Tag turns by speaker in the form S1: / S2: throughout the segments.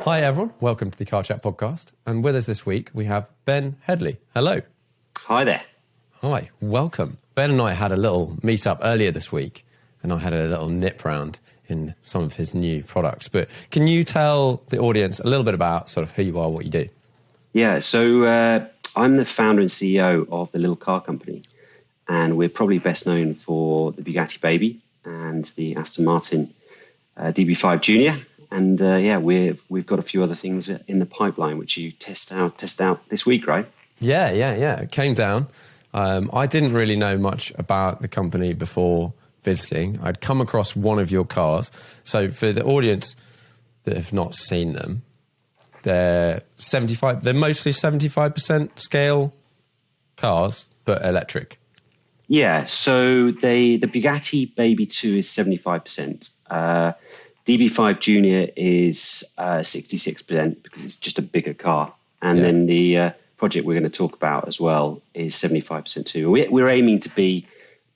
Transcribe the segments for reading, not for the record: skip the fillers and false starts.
S1: Hi everyone, welcome to the Car Chat podcast. And with us this week, we have Ben Hedley. Hello.
S2: Hi there.
S1: Hi, welcome. Ben and I had a little meet up earlier this week, and I had a little nip round in some of his new products. But can you tell the audience a little bit about sort of who you are, what you do?
S2: Yeah, so I'm the founder and CEO of the little car company, and we're probably best known for the Bugatti Baby and the Aston Martin DB5 Junior. And we've got a few other things in the pipeline, which you test out this week, right?
S1: Yeah. It came down. I didn't really know much about the company before visiting. I'd come across one of your cars. So for the audience that have not seen them, they're mostly 75% scale cars, but electric.
S2: Yeah, so the Bugatti Baby 2 is 75%. DB5 Junior is 66% because it's just a bigger car. And then the project we're going to talk about as well is 75% too. We're aiming to be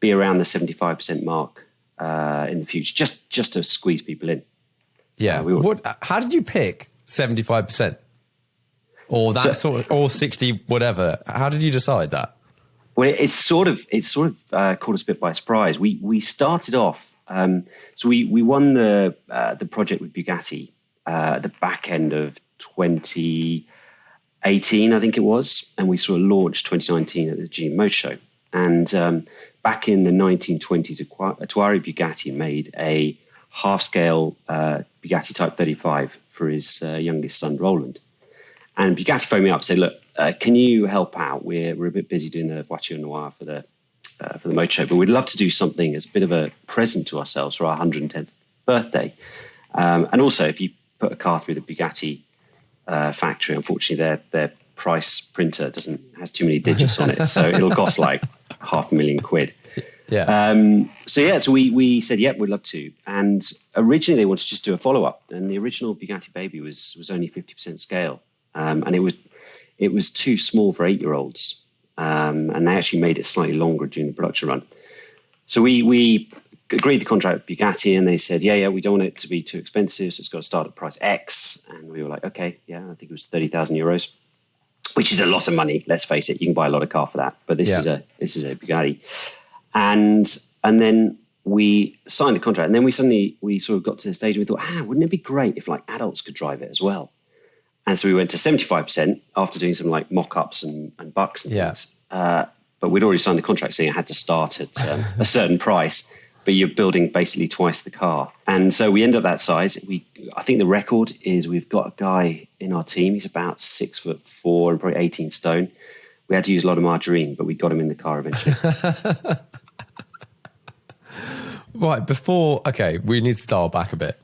S2: around the 75% mark in the future, just to squeeze people in.
S1: Yeah. How did you pick 75%? Or or 60, whatever. How did you decide that?
S2: Well, it's sort of caught us a bit by surprise. We started off, so we won the project with Bugatti at the back end of 2018, I think it was, and we sort of launched 2019 at the GM Motor Show. And back in the 1920s, Atari Bugatti made a half-scale Bugatti Type 35 for his youngest son, Roland. And Bugatti phoned me up and said, look, can you help out? We're a bit busy doing the voiture noire for the motor show, but we'd love to do something as a bit of a present to ourselves for our 110th birthday. And also, if you put a car through the Bugatti factory, unfortunately, their price printer has too many digits on it, so it'll cost like £500,000.
S1: Yeah.
S2: So we said, we'd love to. And originally, they wanted to just do a follow-up, and the original Bugatti Baby was only 50% scale. And it was too small for 8-year-olds, and they actually made it slightly longer during the production run. So we agreed the contract with Bugatti, and they said, we don't want it to be too expensive, so it's got to start at price X. And we were like, okay, I think it was €30,000, which is a lot of money. Let's face it, you can buy a lot of car for that, but this is a Bugatti, and then we signed the contract, and then we sort of got to the stage where we thought, wouldn't it be great if like adults could drive it as well? And so we went to 75% after doing some like mock-ups and bucks and things. But we'd already signed the contract saying it had to start at a certain price, but you're building basically twice the car. And so we ended up that size. I think the record is we've got a guy in our team. He's about 6'4" and probably 18 stone. We had to use a lot of margarine, but we got him in the car eventually.
S1: Right, we need to dial back a bit.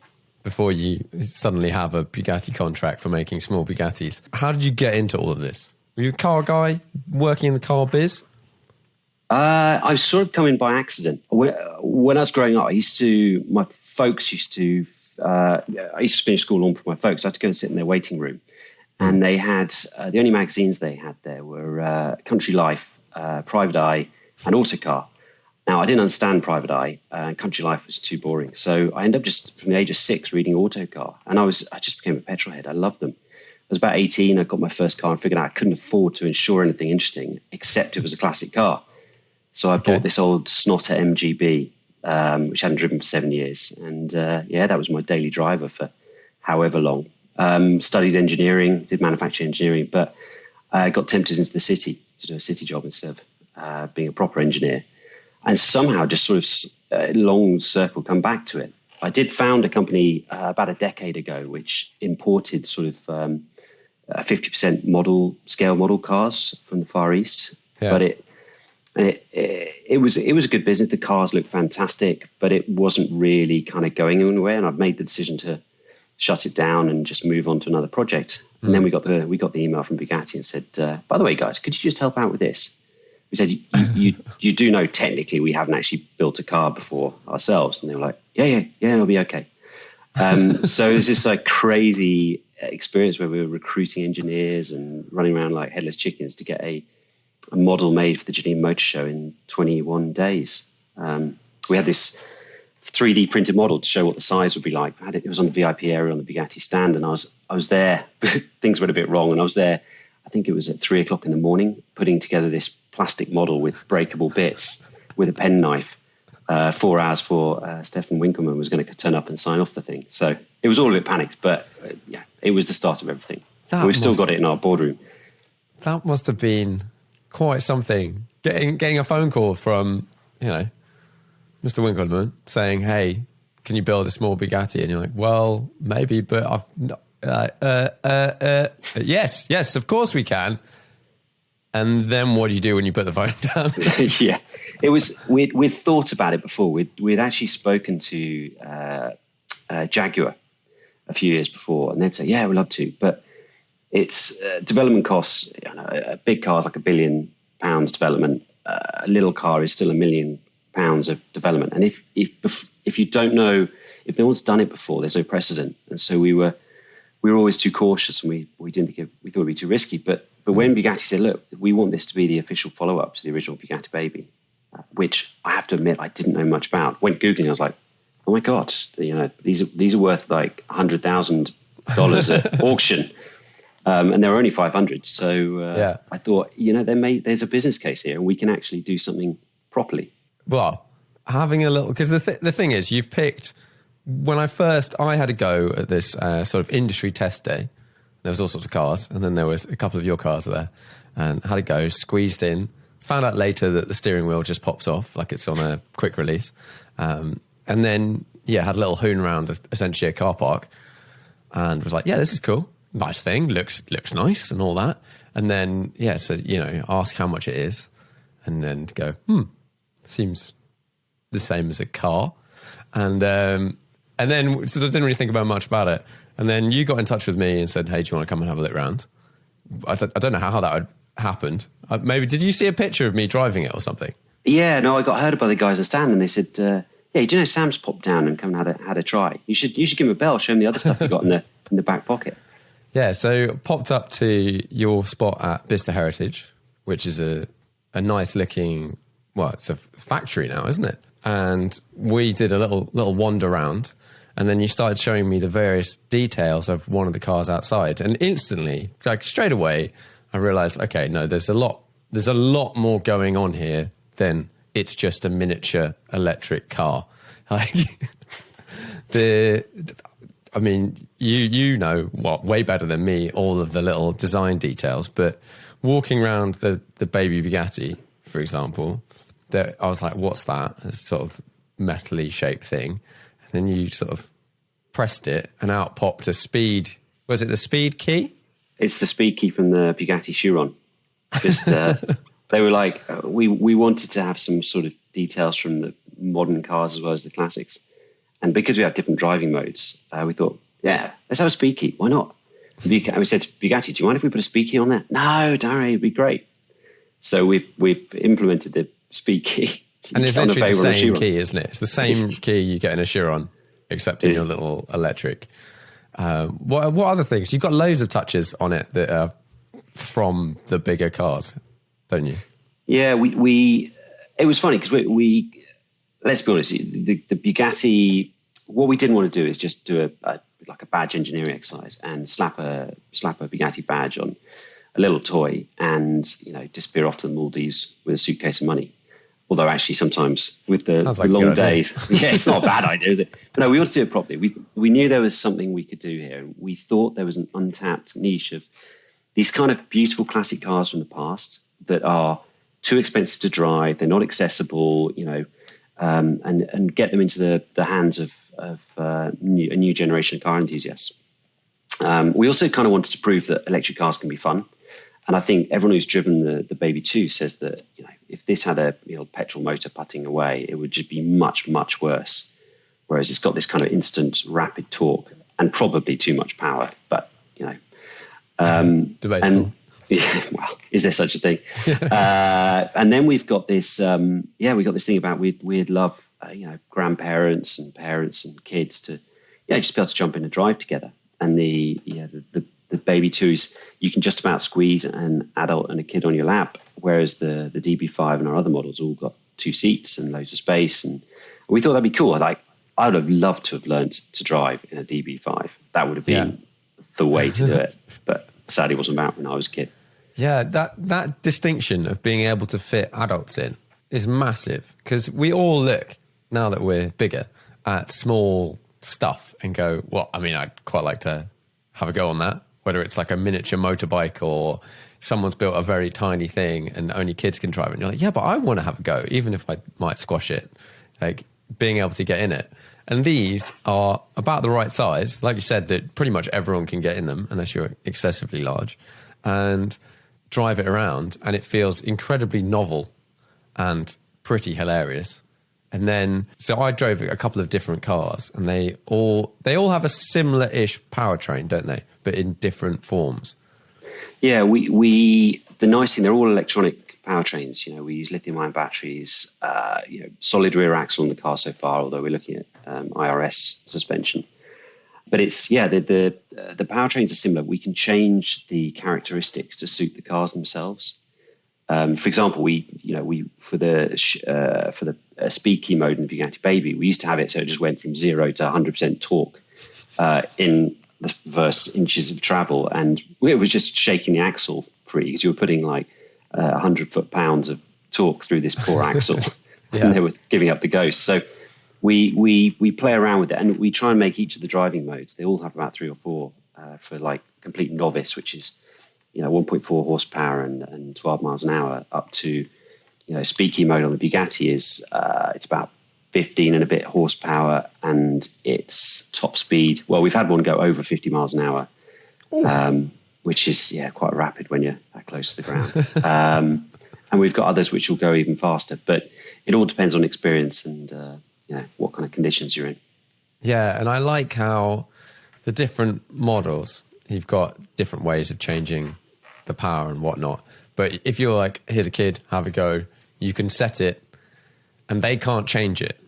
S1: Before you suddenly have a Bugatti contract for making small Bugattis. How did you get into all of this? Were you a car guy working in the car biz?
S2: I sort of come in by accident. When I was growing up, I used to finish school on for my folks. I had to go and sit in their waiting room. And they had, the only magazines they had there were Country Life, Private Eye, and Autocar. Now, I didn't understand Private Eye, and Country Life was too boring. So I ended up just from the age of 6 reading Autocar. And I just became a petrol head. I loved them. I was about 18. I got my first car and figured out I couldn't afford to insure anything interesting, except it was a classic car. So I bought this old Snotter MGB, which I hadn't driven for 7 years. And that was my daily driver for however long. Studied engineering, did manufacturing engineering, but I got tempted into the city to do a city job instead of being a proper engineer. And somehow just sort of long circle come back to it. I did found a company about a decade ago, which imported sort of 50% scale model cars from the Far East. Yeah. But it was a good business. The cars looked fantastic, but it wasn't really kind of going anywhere. And I've made the decision to shut it down and just move on to another project. And then we got the email from Bugatti and said, by the way, guys, could you just help out with this? We said, you do know technically we haven't actually built a car before ourselves. And they were like, yeah, it'll be okay. So it was this like crazy experience where we were recruiting engineers and running around like headless chickens to get a model made for the Geneva Motor Show in 21 days. We had this 3D printed model to show what the size would be like. It was on the VIP area on the Bugatti stand, and I was there. Things went a bit wrong, and I was there. I think it was at 3 o'clock in the morning, putting together this plastic model with breakable bits with a penknife. 4 hours for Stefan Winkelmann was going to turn up and sign off the thing. So it was all a bit panicked, but yeah, it was the start of everything. We've still got it in our boardroom.
S1: That must have been quite something. Getting a phone call from, Mr. Winkelmann saying, "Hey, can you build a small Bugatti?" And you're like, "Well, maybe, but yes, of course we can." And then what do you do when you put the phone down?
S2: Yeah, it was. We'd thought about it before. We'd actually spoken to Jaguar a few years before, and they'd say, "Yeah, we'd love to," but it's development costs. A big car is like £1 billion development. A little car is still £1 million of development. And if you don't know, if no one's done it before, there's no precedent. And so we were always too cautious, and we didn't think we thought it'd be too risky. But when Bugatti said, "Look, we want this to be the official follow-up to the original Bugatti Baby," which I have to admit I didn't know much about. Went Googling, I was like, "Oh my God, these are worth like $100,000 at auction." And there were only 500. So I thought, there's a business case here, and we can actually do something properly.
S1: Well, having a little, because the thing is, you've picked, I had a go at this sort of industry test day. There was all sorts of cars, and then there was a couple of your cars there, and had a go, squeezed in, found out later that the steering wheel just pops off, like it's on a quick release. And then, had a little hoon around essentially a car park, and was like, yeah, this is cool. Nice thing, looks nice and all that. And then, ask how much it is, and then go, seems the same as a car. And then sort of didn't really think about much about it. And then you got in touch with me and said, "Hey, do you want to come and have a look around?" I don't know how that had happened. Maybe, did you see a picture of me driving it or something?
S2: Yeah, no, I got heard by the guys at stand, and they said, "Yeah, do you know Sam's popped down and come and had a try? You should give him a bell, show him the other stuff you got in the back pocket."
S1: Yeah, so popped up to your spot at Bicester Heritage, which is a nice looking, it's a factory now, isn't it? And we did a little wander around, and then you started showing me the various details of one of the cars outside, and instantly, like straight away, I realized, okay, no, there's a lot more going on here than it's just a miniature electric car. Like you know way better than me all of the little design details, but walking around the baby Bugatti, for example, I was like, what's that? It's sort of metally shaped thing. And then you sort of pressed it and out popped a speed. Was it the speed key?
S2: It's the speed key from the Bugatti Chiron. Just they were like, we wanted to have some sort of details from the modern cars as well as the classics. And because we have different driving modes, we thought, yeah, let's have a speed key. Why not? We said to Bugatti, "Do you mind if we put a speed key on there?" "No, don't worry, it'd be great." So we've implemented the speed key.
S1: And it's literally the same key, isn't it? It's the same key you get in a Chiron, except in your little electric. What other things? You've got loads of touches on it that are from the bigger cars, don't you? Yeah,
S2: we it was funny because we let's be honest, the Bugatti, what we didn't want to do is just do a badge engineering exercise and slap a Bugatti badge on a little toy and disappear off to the Maldives with a suitcase of money. Although actually sometimes with the long days, it's not a bad idea, is it? But no, we wanted to do it properly. We knew there was something we could do here. We thought there was an untapped niche of these kind of beautiful classic cars from the past that are too expensive to drive. They're not accessible, and get them into the hands of a new generation of car enthusiasts. We also kind of wanted to prove that electric cars can be fun. And I think everyone who's driven the Baby 2 says that, if this had a petrol motor putting away, it would just be much, much worse. Whereas it's got this kind of instant, rapid torque and probably too much power. But,
S1: debatable.
S2: And, well, is there such a thing? And then we've got this, we got this thing about we'd love, grandparents and parents and kids to, just be able to jump in and drive together. And the Baby 2s, you can just about squeeze an adult and a kid on your lap, whereas the DB5 and our other models all got 2 seats and loads of space. And we thought that'd be cool. I would have loved to have learned to drive in a DB5. That would have been the way to do it. But sadly, it wasn't about when I was a kid.
S1: Yeah, that distinction of being able to fit adults in is massive, because we all look, now that we're bigger, at small stuff and go, well, I mean, I'd quite like to have a go on that, whether it's like a miniature motorbike or someone's built a very tiny thing and only kids can drive it. And you're like, yeah, but I want to have a go, even if I might squash it, like being able to get in it. And these are about the right size. Like you said, that pretty much everyone can get in them unless you're excessively large, and drive it around. And it feels incredibly novel and pretty hilarious. And then, so I drove a couple of different cars, and they all have a similar-ish powertrain, don't they? But in different forms.
S2: Yeah, the nice thing, they're all electronic powertrains. You know, we use lithium-ion batteries. Solid rear axle on the car so far, although we're looking at IRS suspension. But it's the powertrains are similar. We can change the characteristics to suit the cars themselves. For example, we for the speed key mode in the Bugatti Baby, we used to have it so it just went from 0 to 100% torque in the first inches of travel, and it was just shaking the axle free because you were putting like 100 foot-pounds of torque through this poor axle, and they were giving up the ghost. So we play around with it, and we try and make each of the driving modes. They all have about 3 or 4 for like complete novice, which is 1.4 horsepower and 12 miles an hour, up to speed key mode on the Bugatti is it's about 15 and a bit horsepower, and it's top speed. Well, we've had one go over 50 miles an hour, which is quite rapid when you're that close to the ground. And we've got others which will go even faster, but it all depends on experience and what kind of conditions you're in. Yeah,
S1: and I like how the different models, you've got different ways of changing the power and whatnot. But if you're like, here's a kid, have a go, you can set it and they can't change it.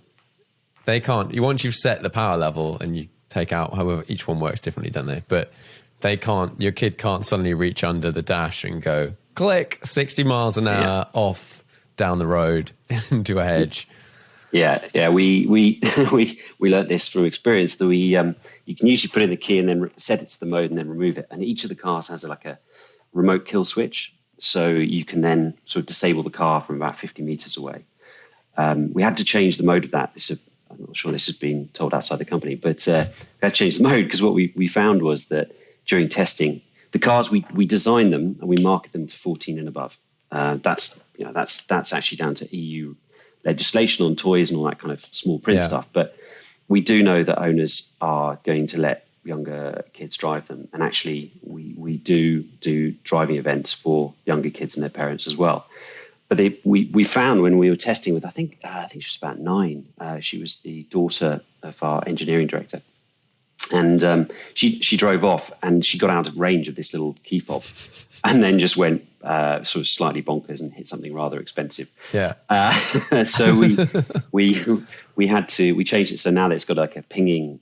S1: They can't. Once you've set the power level and you take out, however, each one works differently, don't they? But they can't, your kid can't suddenly reach under the dash and go, click, 60 miles an hour off down the road into a hedge.
S2: Yeah. We learned this from experience that you can usually put in the key and then set it to the mode and then remove it. And each of the cars has like a remote kill switch, so you can then sort of disable the car from about 50 meters away. We had to change the mode of that. I'm not sure this has been told outside the company, but we had to change the mode because what we found was that during testing, the cars we design them and we market them to 14 and above. That's actually down to EU legislation on toys and all that kind of small print stuff. But we do know that owners are going to let younger kids drive them, and actually we do driving events for younger kids and their parents as well. But we found when we were testing with I think she was about 9. She was the daughter of our engineering director, and she drove off and she got out of range of this little key fob, and then just went sort of slightly bonkers and hit something rather expensive. So we changed it so now that it's got like a pinging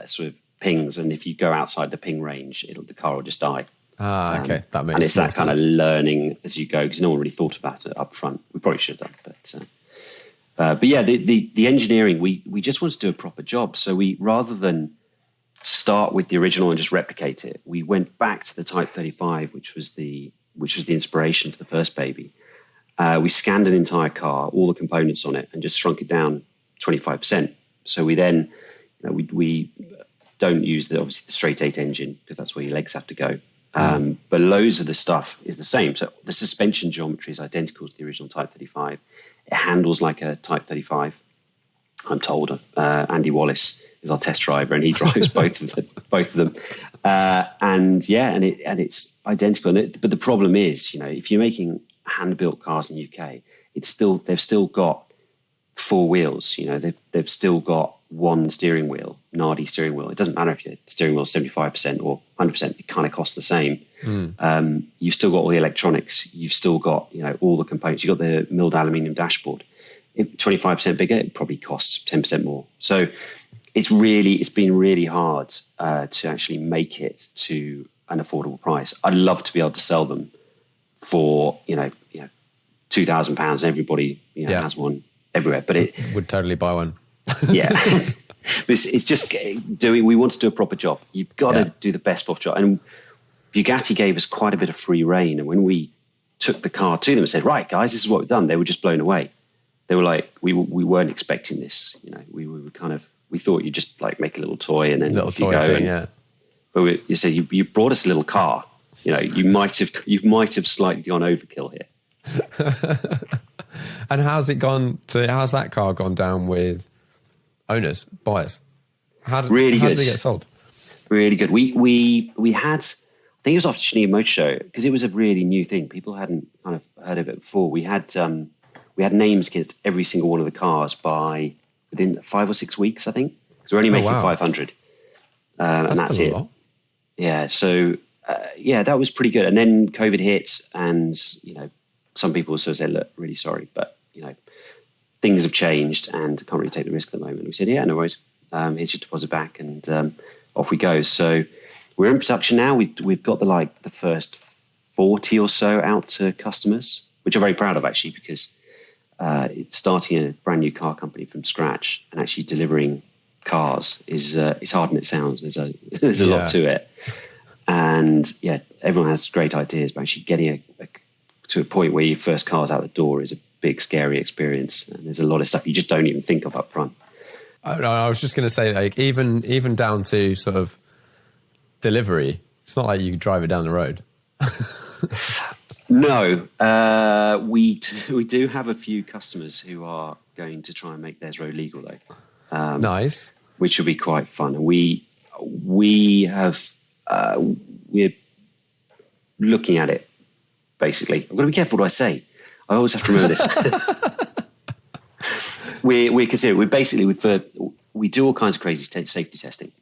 S2: sort of pings, and if you go outside the ping range, the car will just die.
S1: Okay, that makes sense.
S2: And it's that kind of learning as you go, because no one really thought about it up front. We probably should have done, but yeah, the engineering, we just wanted to do a proper job. So we, rather than start with the original and just replicate it, we went back to the Type 35, which was the inspiration for the first Baby. We scanned an entire car, all the components on it, and just shrunk it down 25%. So we then, we don't use obviously the straight 8 engine because that's where your legs have to go. But loads of the stuff is the same. So the suspension geometry is identical to the original Type 35. It handles like a Type 35. I'm told Andy Wallace is our test driver, and he drives both of them. And it's identical. But the problem is, if you're making hand-built cars in the UK, they've still got 4 wheels. They've still got one steering wheel, Nardi steering wheel. It doesn't matter if your steering wheel is 75% or 100%. It kind of costs the same. You've still got all the electronics. You've still got all the components. You've got the milled aluminium dashboard. 25% bigger, it probably costs 10% more. So it's been really hard to actually make it to an affordable price. I'd love to be able to sell them for £2,000. Everybody has one everywhere, but
S1: would totally buy one.
S2: Yeah. It's just we want to do a proper job. You've got to do the best possible job. And Bugatti gave us quite a bit of free rein. And when we took the car to them and said, right, guys, this is what we've done, they were just blown away. They were like, we weren't expecting this. You know, we thought you'd just like make a little toy and then
S1: little
S2: off you
S1: toy
S2: go.
S1: thing,
S2: But you said you brought us a little car. You know, you might have slightly gone overkill here.
S1: And how's that car gone down with owners, buyers? How did it get sold?
S2: Really good. We had, I think it was after Geneva Motor Show, because it was a really new thing. People hadn't kind of heard of it before. We had names against every single one of the cars within 5 or 6 weeks, I think. Because we're only making 500. And that's it. Lot. Yeah. So, that was pretty good. And then COVID hit, and, you know, some people sort of said, look, really sorry, but, you know, things have changed and can't really take the risk at the moment. We said, yeah, no worries. Here's your deposit back, and off we go. So we're in production now. We've got the first 40 or so out to customers, which I'm very proud of, actually, because it's starting a brand new car company from scratch and actually delivering cars is harder than it sounds. There's a lot to it. And everyone has great ideas, but actually getting to a point where your first car's out the door is a big, scary experience. And there's a lot of stuff you just don't even think of up front.
S1: I was just going to say, like, even down to sort of delivery, it's not like you drive it down the road.
S2: No, we do have a few customers who are going to try and make theirs road legal, though.
S1: Nice,
S2: which will be quite fun. And we're looking at it. Basically, I've got to be careful what I say. I always have to remember this. We do all kinds of crazy safety testing,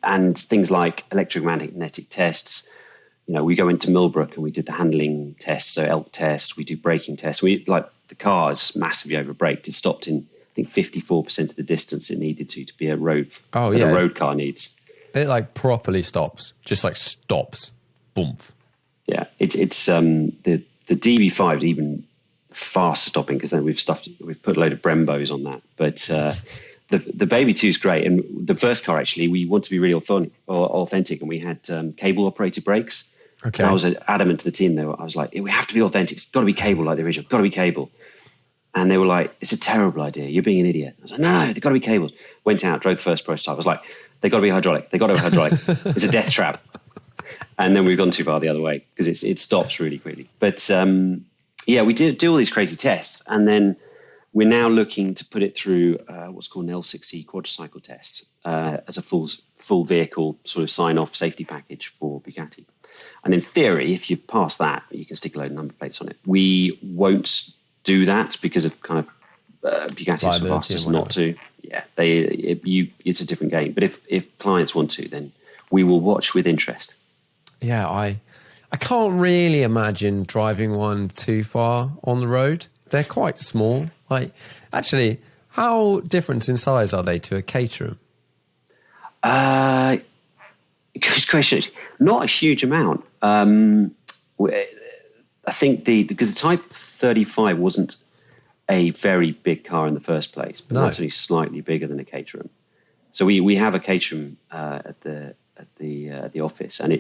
S2: and things like electromagnetic tests. You know, we go into Millbrook and we did the handling tests, so elk test. We do braking tests. The car is massively overbraked. It stopped in, I think, 54% of the distance it needed to be a road. A road car needs.
S1: It like properly stops, just like stops, boom.
S2: Yeah, it's the DB5 even faster stopping, because then we've put a load of Brembos on that. But the Baby 2 is great, and the first car, actually, we want to be really authentic, and we had cable operated brakes. Okay. And I was adamant to the team though. I was like, we have to be authentic. It's got to be cable like the original. Got to be cable. And they were like, it's a terrible idea. You're being an idiot. I was like, no, they've got to be cables. Went out, drove the first prototype. I was like, they got to be hydraulic. They got to be hydraulic. It's a death trap. And then we've gone too far the other way, because it stops really quickly. But we do all these crazy tests, and then we're now looking to put it through what's called an L6C quadricycle test as a full vehicle sort of sign-off safety package for Bugatti. And in theory, if you pass that, you can stick a load of number plates on it. We won't do that because of kind of Bugatti have asked us not to. Yeah, it's a different game. But if clients want to, then we will watch with interest.
S1: Yeah, I can't really imagine driving one too far on the road. They're quite small. Like, actually, how different in size are they to a Caterham?
S2: Good question. Not a huge amount. I think because the Type 35 wasn't a very big car in the first place, but that's only slightly bigger than a Caterham. So we have a Caterham at the office, and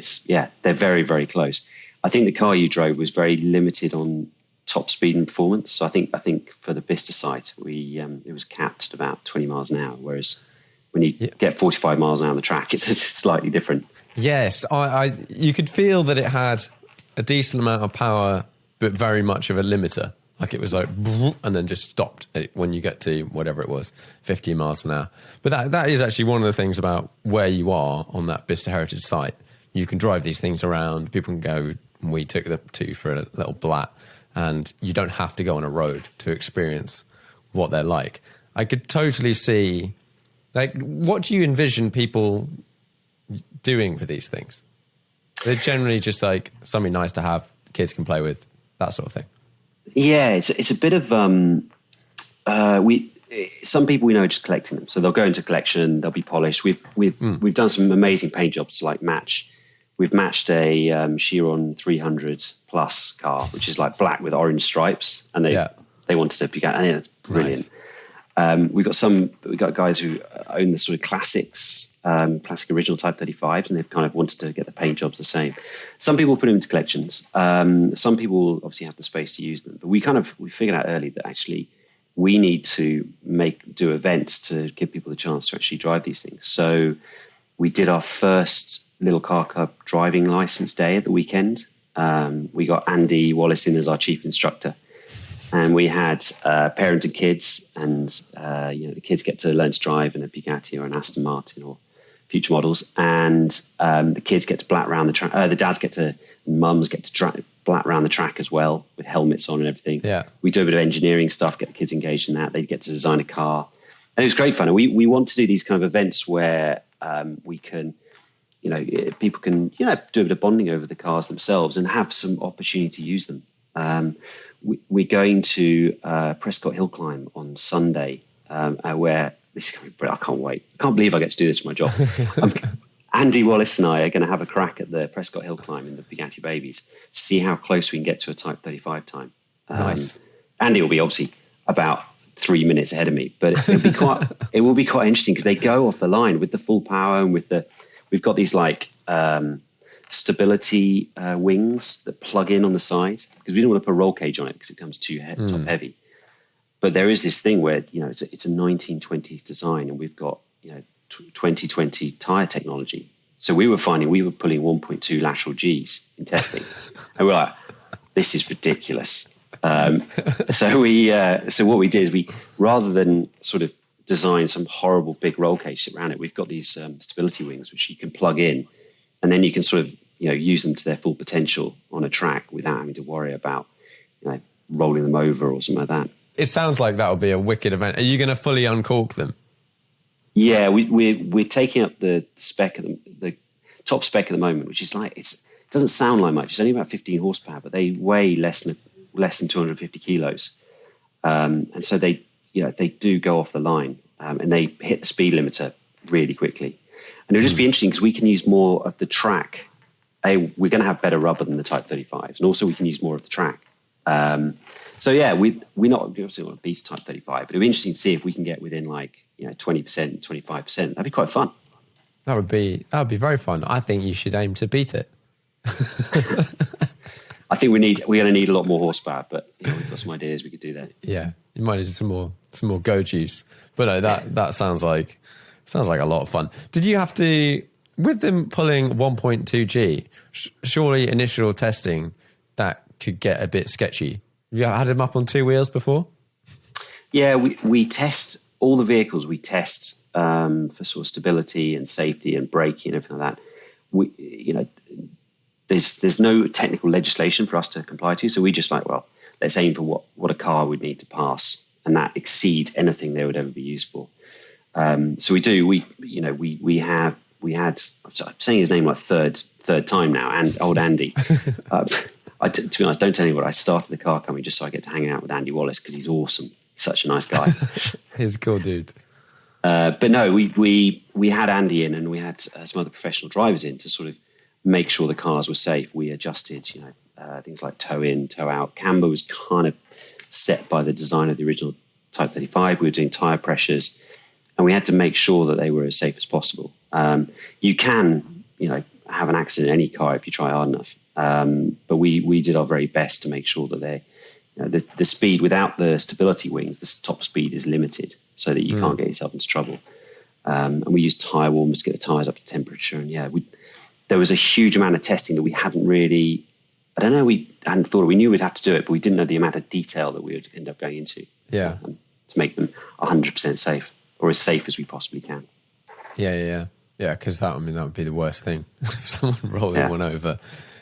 S2: they're very, very close. I think the car you drove was very limited on top speed and performance. So I think for the Bicester site, it was capped at about 20 miles an hour, whereas when you get 45 miles an hour on the track, it's slightly different.
S1: Yes, you could feel that it had a decent amount of power, but very much of a limiter. Like it was like, and then just stopped when you get to whatever it was, 50 miles an hour. But that is actually one of the things about where you are on that Bicester Heritage site. You can drive these things around. People can go, and we took the two for a little blat, and you don't have to go on a road to experience what they're like. I could totally see, like, what do you envision people doing with these things? They're generally just like something nice to have, kids can play with, that sort of thing.
S2: Yeah, it's a bit of some people we know are just collecting them, so they'll go into collection, they'll be polished. We've done some amazing paint jobs to like match. We've matched a Chiron 300 Plus car, which is like black with orange stripes, and they wanted to be. I think that's brilliant. We've got guys who own the sort of classics, classic original Type 35s, and they've kind of wanted to get the paint jobs the same. Some people put them into collections. Some people obviously have the space to use them, but we figured out early that actually we need to do events to give people the chance to actually drive these things. So we did our first Little Car Club driving license day at the weekend. We got Andy Wallace in as our chief instructor. And we had parents and kids, and the kids get to learn to drive in a Bugatti or an Aston Martin or future models, and the kids get to blat around the track. The dads mums get to blat around the track as well with helmets on and everything.
S1: Yeah, we
S2: do a bit of engineering stuff, get the kids engaged in that. They get to design a car, and it was great fun. And we want to do these kind of events where we can, people can, do a bit of bonding over the cars themselves and have some opportunity to use them. We're going to Prescott Hill Climb on Sunday, where this is going to be, I can't wait. I can't believe I get to do this for my job. Andy Wallace and I are going to have a crack at the Prescott Hill Climb in the Bugatti Babies, see how close we can get to a Type 35 time.
S1: Nice.
S2: Andy will be obviously about 3 minutes ahead of me, but it will be quite interesting because they go off the line with the full power and we've got these stability wings that plug in on the side, because we don't want to put a roll cage on it because it becomes too top heavy. But there is this thing where it's a 1920s design, and we've got 2020 tire technology. So we were finding we were pulling 1.2 lateral Gs in testing, and we're like, this is ridiculous. So what we did is we, rather than sort of design some horrible big roll cage around it, we've got these stability wings which you can plug in. And then you can sort of, use them to their full potential on a track without having to worry about, rolling them over or something like that.
S1: It sounds like that would be a wicked event. Are you going to fully uncork them?
S2: Yeah, we're taking up the spec of the top spec at the moment, which is it doesn't sound like much. It's only about 15 horsepower, but they weigh less than 250 kilos, and so they do go off the line, and they hit the speed limiter really quickly. And it'll just be interesting because we can use more of the track. We're going to have better rubber than the Type 35s, and also we can use more of the track. So yeah, we're not obviously want to beat Type 35, but it'll be interesting to see if we can get within 20%, 25%. That'd be quite fun.
S1: That would be very fun. I think you should aim to beat it.
S2: I think we're going to need a lot more horsepower, but we've got some ideas we could do that.
S1: Yeah, you might need some more go juice. But no, that sounds like a lot of fun. Did you have to, with them pulling 1.2G, surely initial testing, that could get a bit sketchy. Have you had them up on two wheels before?
S2: Yeah, we test all the vehicles. We test for sort of stability and safety and braking and everything like that. There's no technical legislation for us to comply to, so we just let's aim for what a car would need to pass, and that exceeds anything they would ever be used for. So we do. We had. I'm saying his name third time now, and old Andy. To be honest, don't tell anyone. I started the car company just so I get to hang out with Andy Wallace because he's awesome. He's such a nice guy.
S1: He's a cool dude.
S2: But no, we had Andy in, and we had some other professional drivers in to sort of make sure the cars were safe. We adjusted, things like toe in, toe out. Camber was kind of set by the design of the original Type 35. We were doing tire pressures, and we had to make sure that they were as safe as possible. You can, have an accident in any car if you try hard enough. But we did our very best to make sure that they, the speed without the stability wings, the top speed is limited so that you can't get yourself into trouble. And we used tire warmers to get the tires up to temperature. And there was a huge amount of testing that we hadn't really, we hadn't thought. We knew we'd have to do it, but we didn't know the amount of detail that we would end up going into.
S1: Yeah.
S2: To make them 100% safe, or as safe as we possibly can.
S1: Yeah, because that would be the worst thing. Someone rolling one over.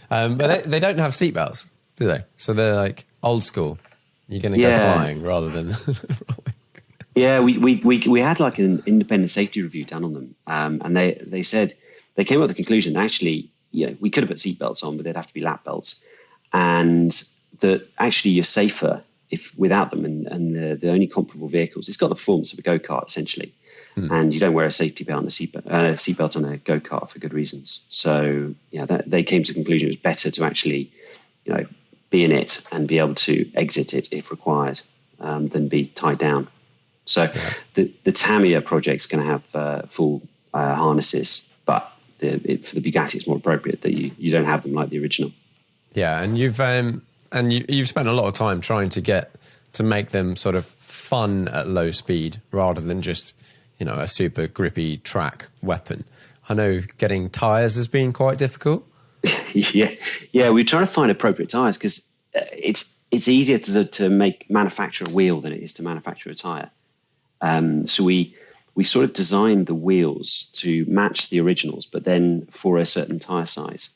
S1: But they don't have seatbelts, do they? So they're old school. You're going to go flying rather than rolling.
S2: Yeah, we had an independent safety review done on them, and they said they came up with the conclusion that actually, we could have put seatbelts on, but they'd have to be lap belts, and that actually you're safer if without them. And the only comparable vehicles, it's got the performance of a go-kart essentially. And you don't wear a safety belt on a seatbelt on a go-kart for good reasons. So they came to the conclusion it was better to actually, be in it and be able to exit it if required, than be tied down. So the Tamiya project's going to have full harnesses, but for the Bugatti, it's more appropriate that you don't have them like the original.
S1: Yeah, and you've spent a lot of time trying to make them sort of fun at low speed rather than just, a super grippy track weapon. I know getting tyres has been quite difficult.
S2: Yeah, we're trying to find appropriate tyres because it's easier to manufacture a wheel than it is to manufacture a tyre. So we sort of designed the wheels to match the originals, but then for a certain tyre size.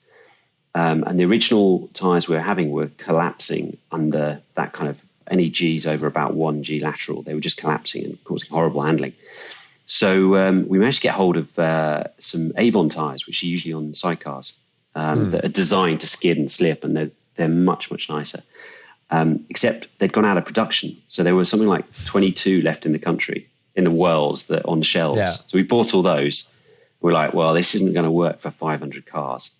S2: And the original tyres we were having were collapsing under that kind of any Gs over about 1 G lateral. They were just collapsing and causing horrible handling. So we managed to get hold of some Avon tyres, which are usually on sidecars, that are designed to skid and slip, and they're much, much nicer. Except they'd gone out of production. So there was something like 22 left in the country, in the world, that on the shelves. Yeah. So we bought all those. We're like, well, this isn't going to work for 500 cars.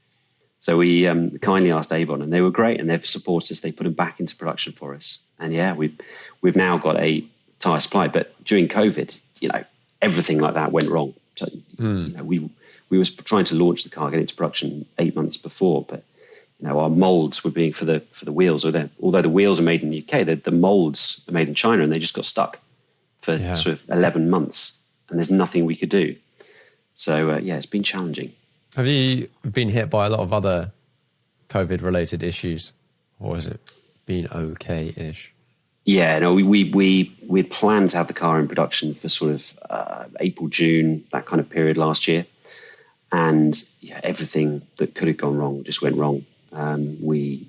S2: So we kindly asked Avon, and they were great, and they've supported us. They put them back into production for us. And yeah, we've now got a tyre supply. But during COVID, everything like that went wrong. So, we were trying to launch the car, get into production 8 months before, but our molds were being for the wheels, although the wheels are made in the UK, the molds are made in China, and they just got stuck for sort of 11 months, and there's nothing we could do. So it's been challenging.
S1: Have you been hit by a lot of other COVID-related issues, or has it been okay-ish?
S2: Yeah, no, we had planned to have the car in production for sort of April, June, that kind of period last year. And everything that could have gone wrong just went wrong. We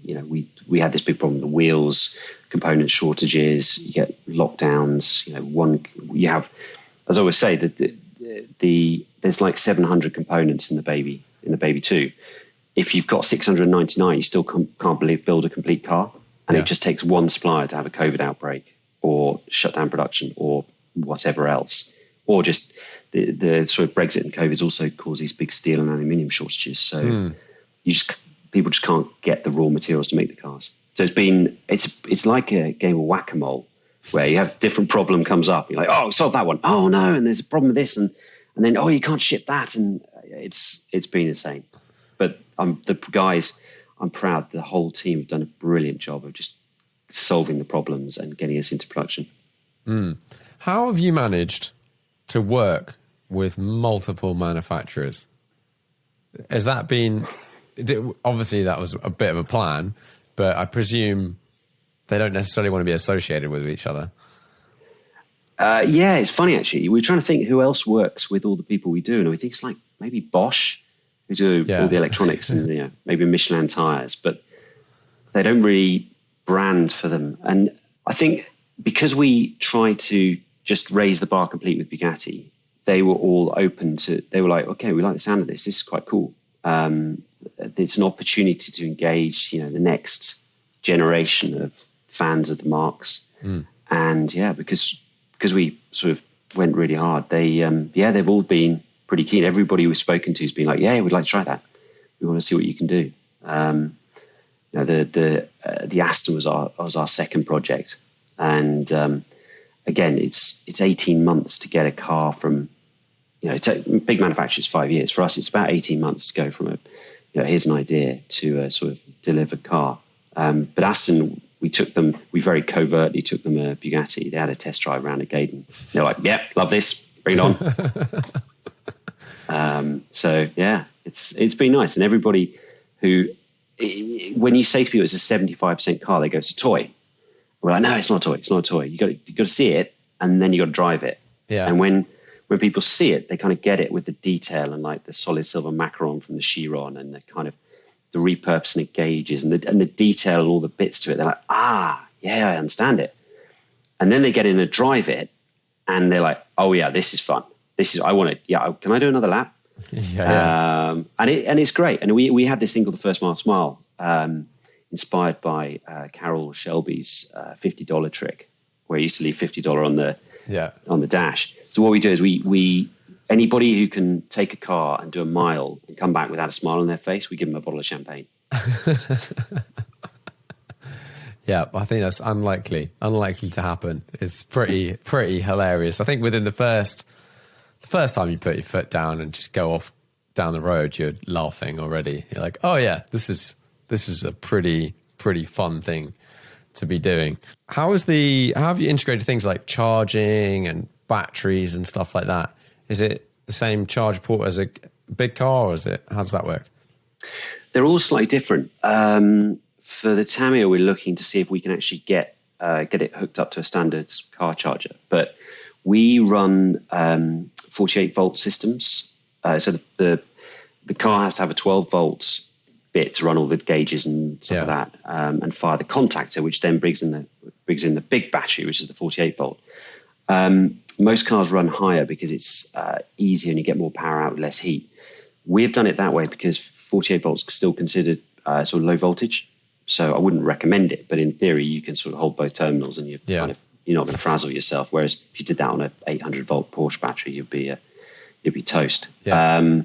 S2: had this big problem with the wheels, component shortages, you get lockdowns, you have, as I always say, there's like 700 components in the Baby 2. If you've got 699, you still can't build a complete car. And it just takes one supplier to have a COVID outbreak or shut down production or whatever else. Or just the sort of Brexit and COVID has also caused these big steel and aluminium shortages. So people just can't get the raw materials to make the cars. So it's like a game of whack-a-mole where you have different problem comes up. You're like, oh, solve that one. Oh no, and there's a problem with this, and then you can't ship that, and it's been insane. But the guys, I'm proud. The whole team have done a brilliant job of just solving the problems and getting us into production.
S1: How have you managed to work with multiple manufacturers? Has that been, obviously that was a bit of a plan, but I presume they don't necessarily want to be associated with each other.
S2: It's funny actually. We're trying to think who else works with all the people we do, and we think it's like maybe Bosch, who do all the electronics and maybe Michelin tires, but they don't really brand for them. And I think because we try to just raise the bar complete with Bugatti, they were all open to, they were like, okay, we like the sound of this. This is quite cool. It's an opportunity to engage, the next generation of fans of the marques. And because we sort of went really hard, they've all been pretty keen. Everybody we've spoken to has been like, yeah, we'd like to try that. We want to see what you can do. The Aston was our second project. And again, it's 18 months to get a car from, big manufacturers 5 years. For us, it's about 18 months to go from here's an idea to a sort of delivered car. But Aston, we very covertly took them a Bugatti. They had a test drive around at Gaydon. They're like, yeah, love this, bring it on. It's been nice. And everybody when you say to people it's a 75% car, they go, it's a toy. We're like, no, it's not a toy. It's not a toy. You got to see it, and then you got to drive it. Yeah. And when people see it, they kind of get it with the detail and like the solid silver macaron from the Chiron and the kind of the repurposing of gauges and the detail and all the bits to it. They're like, I understand it. And then they get in and drive it, and they're like, oh yeah, this is fun. I want it. Yeah, can I do another lap? And it's great. And we had this thing called the First Mile Smile, inspired by Carol Shelby's $50 trick, where you used to leave $50 on the dash. So what we do is we anybody who can take a car and do a mile and come back without a smile on their face, we give them a bottle of champagne.
S1: Yeah, I think that's unlikely to happen. It's pretty hilarious. I think within the first time you put your foot down and just go off down the road, you're laughing already. You're like, oh yeah, this is a pretty fun thing to be doing. How have you integrated things like charging and batteries and stuff like that? Is it the same charge port as a big car, or how does that work?
S2: They're all slightly different. For the Tamiya, we're looking to see if we can actually get it hooked up to a standard car charger. But we run 48 volt systems. So the car has to have a 12 volt bit to run all the gauges and stuff like that, and fire the contactor, which then brings in the big battery, which is the 48 volt. Most cars run higher because it's easier and you get more power out with less heat. We've done it that way because 48 volts is still considered sort of low voltage. So I wouldn't recommend it, but in theory, you can sort of hold both terminals and you're not going to frazzle yourself. Whereas if you did that on an 800 volt Porsche battery, you'd be toast.
S1: Yeah.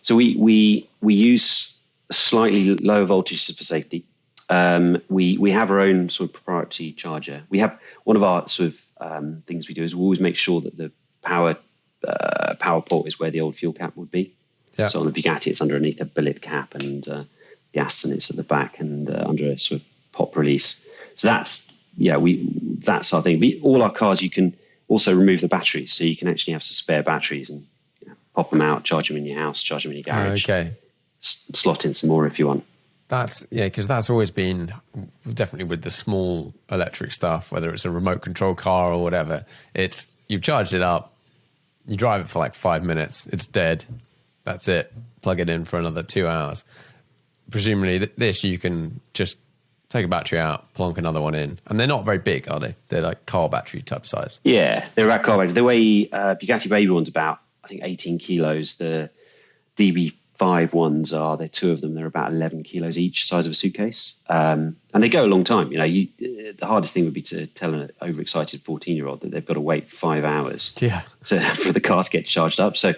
S2: So we use slightly lower voltage for safety. We have our own sort of proprietary charger. We have one of our sort of things we do is we always make sure that the power port is where the old fuel cap would be. Yeah. So on the Bugatti, it's underneath a billet cap, and the Aston, it's at the back and under a sort of pop release. So that's our thing. All our cars, you can also remove the batteries, so you can actually have some spare batteries and pop them out, charge them in your house, charge them in your garage.
S1: Okay.
S2: Slot in some more if you want.
S1: Because that's always been definitely with the small electric stuff, whether it's a remote control car or whatever. It's you've charged it up, you drive it for like 5 minutes, it's dead. That's it. Plug it in for another 2 hours. Presumably, this you can just take a battery out, plonk another one in, and they're not very big, are they? They're like car battery type size.
S2: Yeah, they're about car battery. The way Bugatti Baby one's about, I think, 18 kilos. The DB5 ones they're two of them. They're about 11 kilos each, size of a suitcase, and they go a long time. The hardest thing would be to tell an overexcited 14-year-old that they've got to wait 5 hours for the car to get charged up. So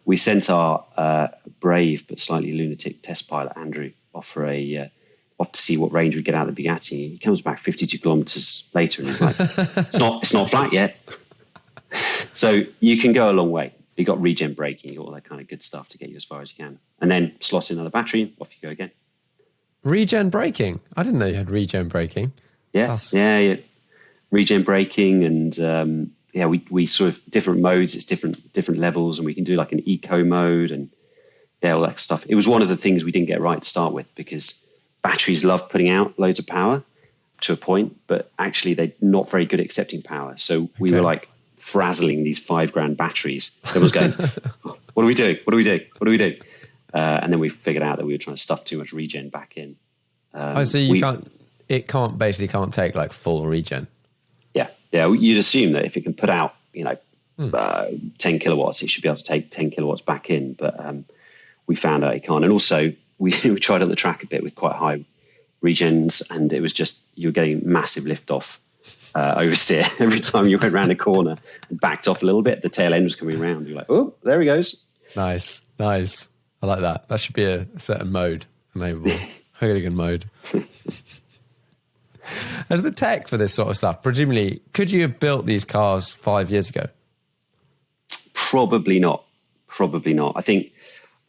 S2: we sent our brave but slightly lunatic test pilot Andrew off to see what range we get out of the Bugatti. He comes back 52 kilometers later and he's like, it's not flat yet. So you can go a long way. You've got regen braking, you've got all that kind of good stuff to get you as far as you can. And then slot in another battery, off you go again.
S1: Regen braking? I didn't know you had regen braking.
S2: Yeah. Regen braking and we sort of different modes, it's different levels, and we can do like an eco mode and all that stuff. It was one of the things we didn't get right to start with because batteries love putting out loads of power to a point, but actually they're not very good at accepting power. So we were like frazzling these $5,000 batteries. Everyone's going, what are we doing? And then we figured out that we were trying to stuff too much regen back in.
S1: So it can't take like full regen.
S2: Yeah. You'd assume that if it can put out, 10 kilowatts, it should be able to take 10 kilowatts back in. But we found out it can't. And also we tried on the track a bit with quite high regens, and it was just, you were getting massive lift off oversteer every time you went around a corner and backed off a little bit. The tail end was coming around. You're like, oh, there he goes.
S1: Nice. I like that. That should be a certain mode, maybe hooligan mode. As the tech for this sort of stuff, presumably, could you have built these cars 5 years ago?
S2: Probably not. I think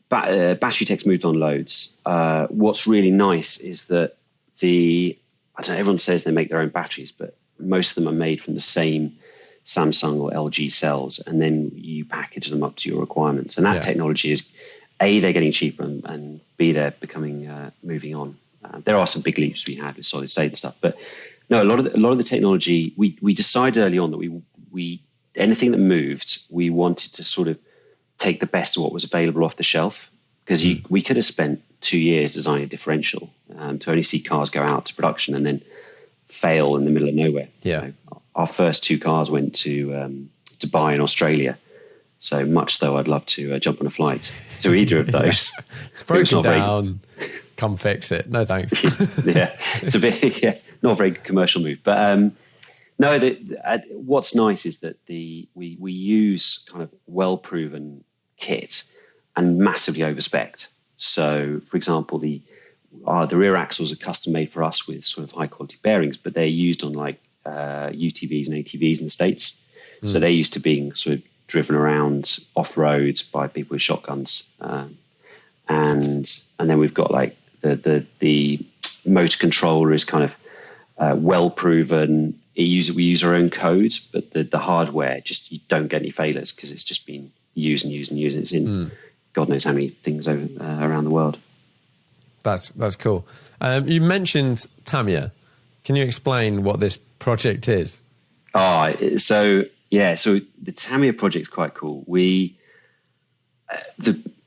S2: battery tech's moved on loads. What's really nice is that everyone says they make their own batteries, but most of them are made from the same Samsung or LG cells, and then you package them up to your requirements. And that technology is, A, they're getting cheaper, and B, they're becoming moving on. There are some big leaps we had with solid state and stuff, but no, a lot of the technology, we decided early on that we anything that moved, we wanted to sort of take the best of what was available off the shelf, because we could have spent 2 years designing a differential to only see cars go out to production and then fail in the middle of nowhere.
S1: Yeah,
S2: our first two cars went to Dubai in Australia. So much though, I'd love to jump on a flight to either of those.
S1: It's broken down. Come fix it. No thanks.
S2: It's a bit not a very good commercial move. But what's nice is that we use kind of well proven kit and massively overspec'd. So, for example, the rear axles are custom made for us with sort of high quality bearings, but they're used on like UTVs and ATVs in the States. So they're used to being sort of driven around off road by people with shotguns. And then we've got like the motor controller is kind of well proven. We use our own code, but the hardware, just you don't get any failures because it's just been used and used and used. It's in God knows how many things around the world. That's
S1: cool. You mentioned Tamiya. Can you explain what this project is?
S2: So the Tamiya project's quite cool. We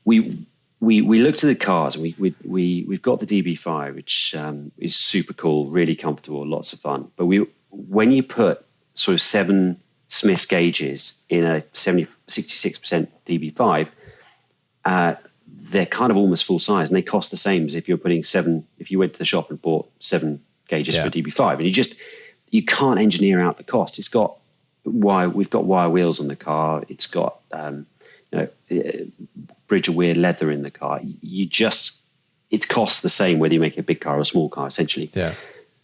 S2: looked at the cars and we've got the DB5, which is super cool, really comfortable, lots of fun. But when you put sort of 7 Smiths gauges in a 66% DB5, they're kind of almost full size, and they cost the same as if you're putting 7. If you went to the shop and bought 7 gauges for a DB5, and you can't engineer out the cost. We've got wire wheels on the car. It's got bridge of weird leather in the car. It costs the same whether you make a big car or a small car, essentially.
S1: Yeah.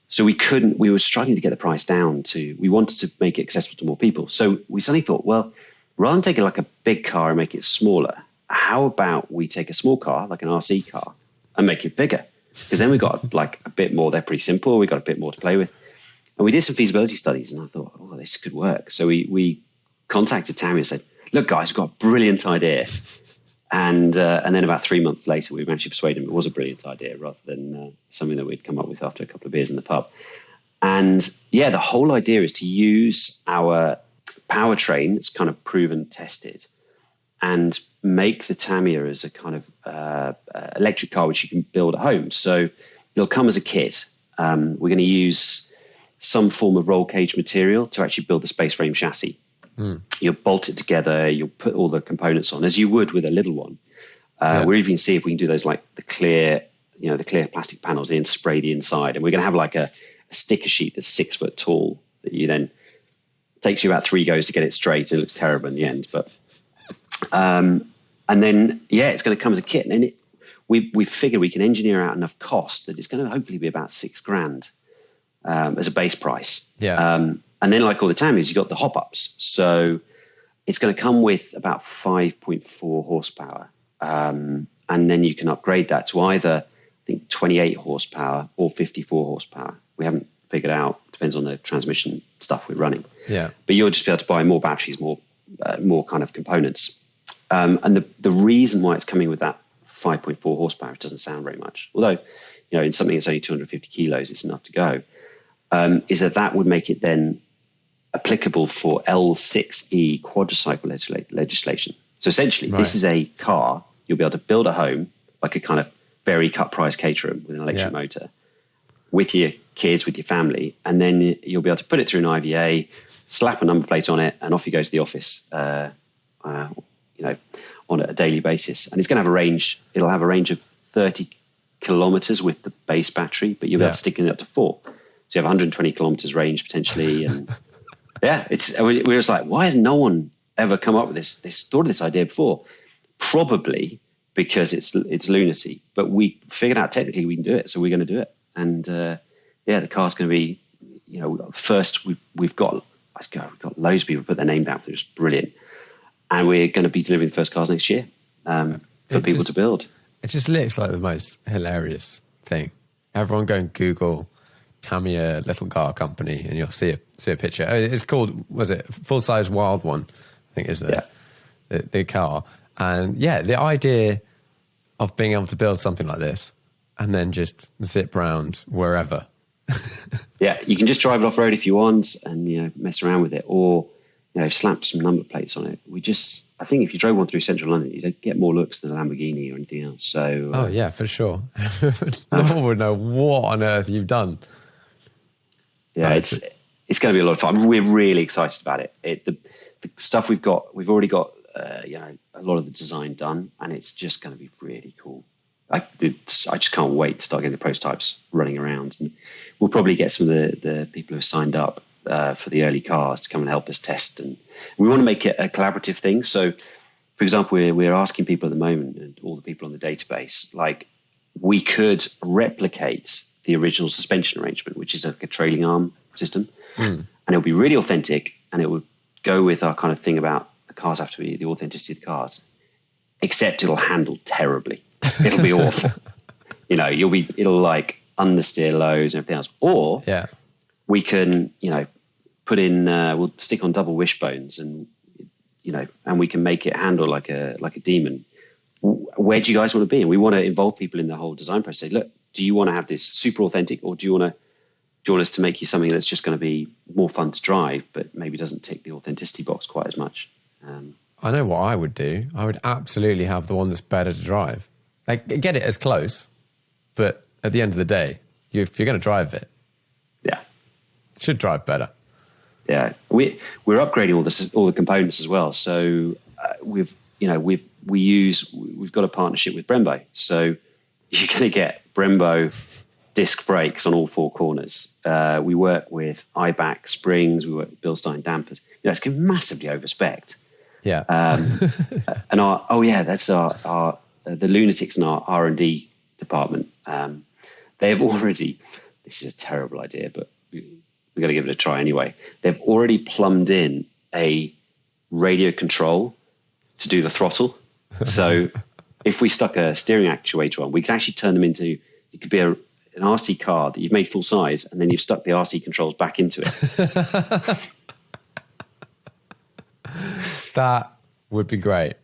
S2: So we were struggling to get the price down we wanted to make it accessible to more people. So we suddenly thought, well, rather than taking like a big car and make it smaller, how about we take a small car, like an RC car, and make it bigger? Because then we got like a bit more, they're pretty simple. We got a bit more to play with. And we did some feasibility studies and I thought, this could work. So we contacted Tamiya and said, look guys, we've got a brilliant idea. And then about 3 months later, we managed to persuade him it was a brilliant idea rather than something that we'd come up with after a couple of beers in the pub. And the whole idea is to use our powertrain, it's kind of proven, tested, and make the Tamiya as a kind of electric car which you can build at home. So it'll come as a kit. We're going to use some form of roll cage material to actually build the space frame chassis. You'll bolt it together, you'll put all the components on as you would with a little one. We're even see if we can do those like the clear plastic panels in, spray the inside. And we're going to have like a sticker sheet that's 6 foot tall that you then takes you about 3 goes to get it straight. It looks terrible in the end, but and then it's going to come as a kit. And then we figured we can engineer out enough cost that it's going to hopefully be about $6,000 as a base price. And then, like all the Tamiyas, you've got the hop-ups. So it's going to come with about 5.4 horsepower. And then you can upgrade that to either, I think, 28 horsepower or 54 horsepower. We haven't figured out. Depends on the transmission stuff we're running.
S1: Yeah.
S2: But you'll just be able to buy more batteries, more kind of components. And the reason why it's coming with that 5.4 horsepower, it doesn't sound very much. Although, in something that's only 250 kilos, it's enough to go. Is that would make it then applicable for L6E quadricycle legislation. So essentially, This is a car you'll be able to build at home, like a kind of very cut price caterer with an electric motor, with your kids, with your family, and then you'll be able to put it through an IVA, slap a number plate on it, and off you go to the office, on a daily basis. And it's going to have a range. It'll have a range of 30 kilometers with the base battery, but you'll be able to stick it up to 4. So you have 120 kilometers range potentially, and we were just like, why has no one ever come up with thought of this idea before? Probably because it's lunacy, but we figured out technically we can do it, so we're going to do it. And the car's going to be, first we've got loads of people put their name down, which is brilliant, and we're going to be delivering the first cars next year for people to build.
S1: It just looks like the most hilarious thing. Everyone go and Google Tamiya little car company and you'll see a picture. It's called, was it Full Size Wild One, I think is the car. And the idea of being able to build something like this and then just zip round wherever.
S2: You can just drive it off road if you want and mess around with it, or slap some number plates on it. I think if you drove one through central London, you'd get more looks than a Lamborghini or anything else. So
S1: for sure. No one would know what on earth you've done.
S2: It's going to be a lot of fun. We're really excited about it. The stuff we've already got a lot of the design done, and it's just going to be really cool. I just can't wait to start getting the prototypes running around. And we'll probably get some of the people who have signed up for the early cars to come and help us test. And we want to make it a collaborative thing. So, for example, we're asking people at the moment, and all the people on the database, like, we could replicate the original suspension arrangement, which is like a trailing arm system. And it'll be really authentic, and it would go with our kind of thing about the cars have to be the authenticity of the cars, except it'll handle terribly. It'll be awful. It'll like understeer loads and everything else. Or we can, put in, we'll stick on double wishbones and we can make it handle like a demon. Where do you guys want to be? And we want to involve people in the whole design process. Say, look, do you want to have this super authentic, or do you want us to make you something that's just going to be more fun to drive, but maybe doesn't tick the authenticity box quite as much?
S1: I know what I would do. I would absolutely have the one that's better to drive. Like, get it as close, but at the end of the day, if you're going to drive it, it should drive better.
S2: Yeah, we're upgrading all the components as well. So we've got a partnership with Brembo. So you're going to get Brembo disc brakes on all four corners. We work with IBAC springs. We work with Bilstein dampers. It's getting massively overspec'd.
S1: Yeah.
S2: And that's our the lunatics in our R&D department. They have already. This is a terrible idea, but we've got to give it a try anyway. They've already plumbed in a radio control to do the throttle. So if we stuck a steering actuator on, we could actually turn them into, it could be an RC car that you've made full size, and then you've stuck the RC controls back into it.
S1: That would be great.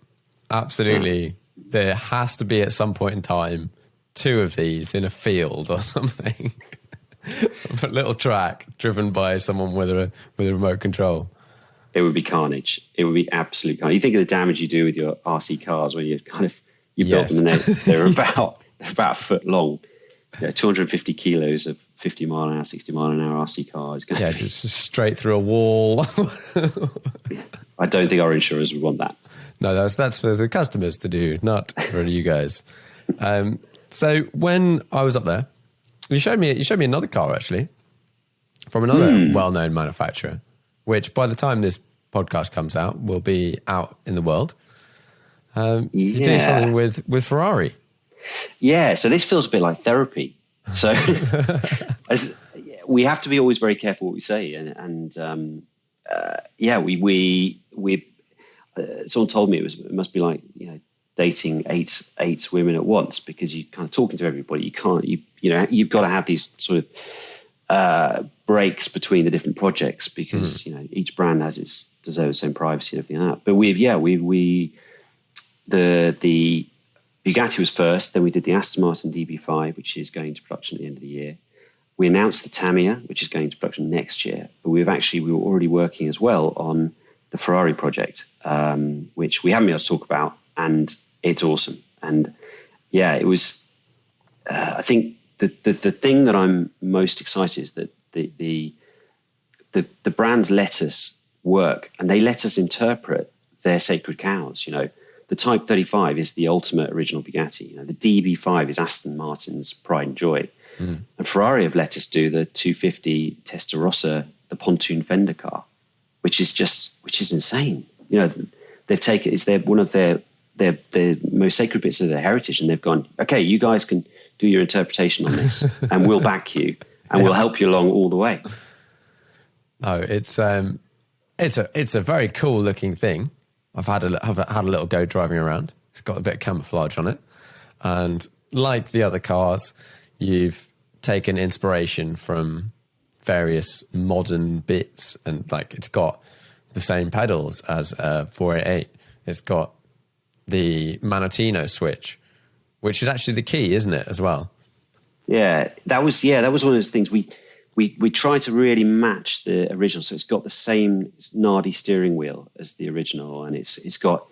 S1: Absolutely. There has to be at some point in time 2 of these in a field or something. A little track driven by someone with a remote control.
S2: It would be carnage. It would be absolute carnage. You think of the damage you do with your RC cars when you built them, and they're about a foot long. 250 kilos of 50 mile an hour, 60 mile an hour RC cars.
S1: Just straight through a wall.
S2: I don't think our insurers would want that.
S1: No, that's for the customers to do, not for you guys. So when I was up there, you showed me another car actually from another well-known manufacturer, which by the time this podcast comes out will be out in the world. You're doing something with Ferrari.
S2: Yeah, so this feels a bit like therapy. So we have to be always very careful what we say, and someone told me it must be like dating eight women at once, because you're kind of talking to everybody. You've got to have these sort of breaks between the different projects, because each brand deserves its own privacy and everything like that. But the Bugatti was first, then we did the Aston Martin DB5, which is going to production at the end of the year. We announced the Tamiya, which is going to production next year. But we were already working as well on the Ferrari project, which we haven't been able to talk about, and it's awesome. And it was. I think the thing that I'm most excited is that the brands let us work, and they let us interpret their sacred cows. The Type 35 is the ultimate original Bugatti. The DB5 is Aston Martin's pride and joy. And Ferrari have let us do the 250 Testa Rossa, the pontoon fender car, which is insane. They've taken, it's one of their most sacred bits of their heritage, and they've gone, okay, you guys can do your interpretation on this, and we'll back you, and we'll help you along all the way.
S1: No, it's a very cool looking thing. I've had a little go driving around. It's got a bit of camouflage on it, and like the other cars, you've taken inspiration from various modern bits, and like it's got the same pedals as a 488. It's got the Manatino switch, which is actually the key, isn't it, as well?
S2: Yeah, that was one of those things we tried to really match the original. So it's got the same Nardi steering wheel as the original, and it's got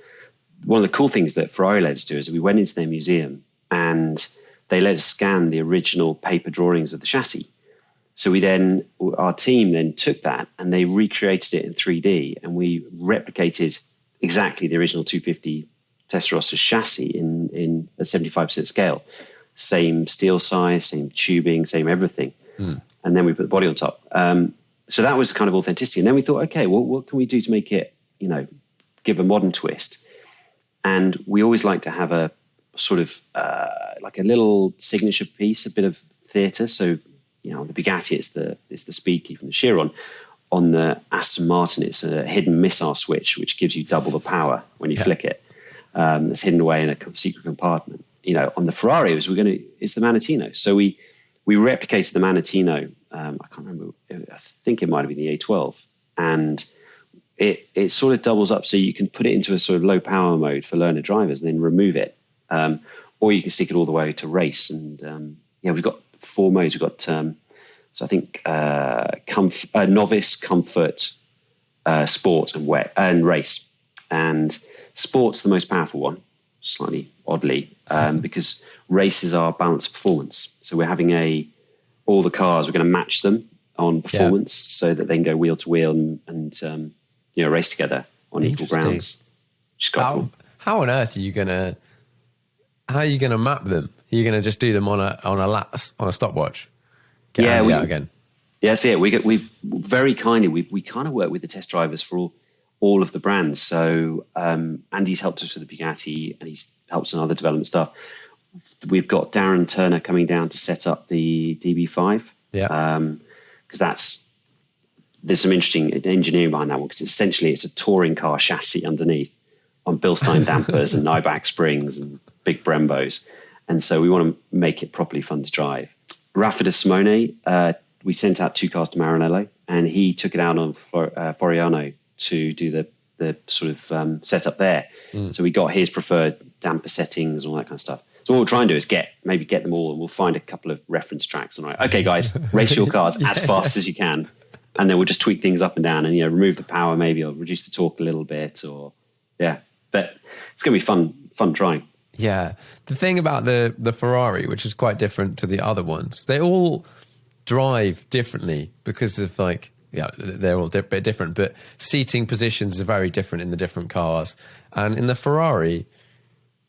S2: one of the cool things that Ferrari let us do is we went into their museum and they let us scan the original paper drawings of the chassis. So our team then took that and they recreated it in 3D, and we replicated exactly the original 250 Testa Rossa chassis in a 75% scale. Same steel size, same tubing, same everything. And then we put the body on top. So that was kind of authenticity. And then we thought, okay, well, what can we do to make it, give a modern twist? And we always like to have a sort of like a little signature piece, a bit of theatre. So, on the Bugatti, it's the speed key from the Chiron. On the Aston Martin, it's a hidden missile switch, which gives you double the power when you flick it. That's hidden away in a secret compartment. On the Ferrari, it's the Manettino. So we replicated the Manettino. I can't remember. I think it might have been the A12, and it sort of doubles up, so you can put it into a sort of low power mode for learner drivers, and then remove it, or you can stick it all the way to race. And we've got 4 modes. We've got so I think novice, comfort, sport, and race. And sport's the most powerful one, slightly oddly, because races are balanced performance. So we're having all the cars, we're going to match them on performance so that they can go wheel to wheel and race together on equal grounds. Which is quite cool.
S1: How on earth are you gonna map them? Are you gonna just do them on a stopwatch? Out again.
S2: Yeah, so we very kindly we kind of work with the test drivers for all of the brands. So Andy's helped us with the Bugatti, and he's helped on other development stuff. We've got Darren Turner coming down to set up the DB5.
S1: Yeah.
S2: Because there's some interesting engineering behind that one, because essentially it's a touring car chassis underneath on Bilstein dampers and Nyback springs and big Brembos. And so we want to make it properly fun to drive. Rafa de Simone, we sent out 2 cars to Maranello, and he took it out on Floriano to do the sort of setup there. So we got his preferred damper settings and all that kind of stuff. So what we'll try and do is get them all, and we'll find a couple of reference tracks. And okay, guys, race your cars as fast as you can. And then we'll just tweak things up and down and, remove the power maybe, or reduce the torque a little bit, but it's going to be fun trying.
S1: Yeah. The thing about the Ferrari, which is quite different to the other ones, they all drive differently because of they're all a bit different, but seating positions are very different in the different cars. And in the Ferrari,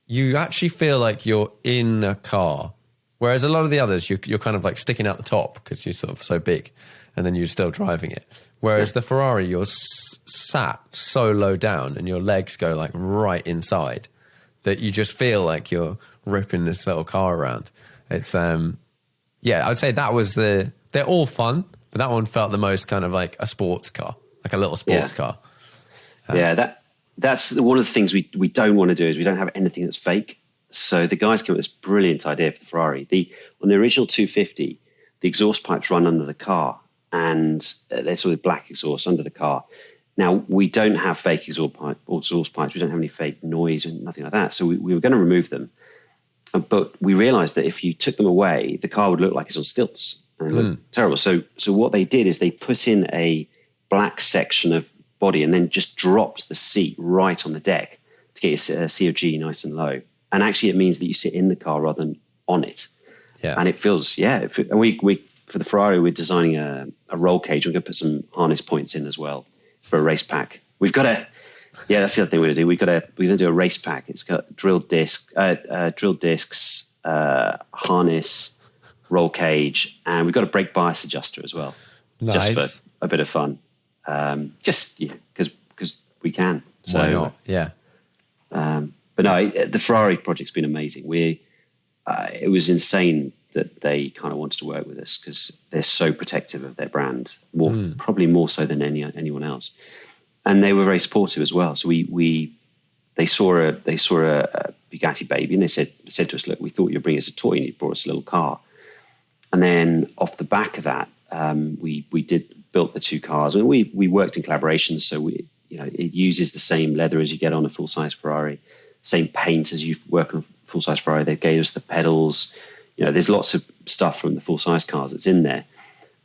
S1: you actually feel like you're in a car, whereas a lot of the others, you're kind of like sticking out the top because you're sort of so big, and then you're still driving it. Whereas the Ferrari, you're sat so low down and your legs go like right inside that you just feel like you're ripping this little car around. It's, I'd say that was they're all fun, but that one felt the most kind of like a sports car, like a little sports car.
S2: That's one of the things we don't want to do, is we don't have anything that's fake. So the guys came up with this brilliant idea for the Ferrari. On the original 250, the exhaust pipes run under the car, and they're sort of black exhaust under the car. Now, we don't have fake exhaust pipes. We don't have any fake noise and nothing like that. So we were going to remove them. But we realized that if you took them away, the car would look like it's on stilts, and it looked terrible. So what they did is they put in a black section of body and then just dropped the seat right on the deck to get your COG nice and low. And actually it means that you sit in the car rather than on it. Yeah. And it feels, and we for the Ferrari, we're designing a roll cage. We're going to put some harness points in as well for a race pack. We've got that's the other thing we're going to do. We're going to do a race pack. It's got drilled discs, harness, roll cage, and we've got a brake bias adjuster as well.
S1: Nice.
S2: Just for a bit of fun. Because we can. So,
S1: why not? Yeah.
S2: But no, the Ferrari project's been amazing. It was insane that they kind of wanted to work with us, because they're so protective of their brand, probably more so than anyone else. And they were very supportive as well. So they saw a Bugatti Baby, and they said to us, "Look, we thought you'd bring us a toy, and you brought us a little car." And then off the back of that, we built the 2 cars, and we worked in collaboration. So it uses the same leather as you get on a full size Ferrari, same paint as you work on a full size Ferrari. They gave us the pedals. There's lots of stuff from the full size cars that's in there,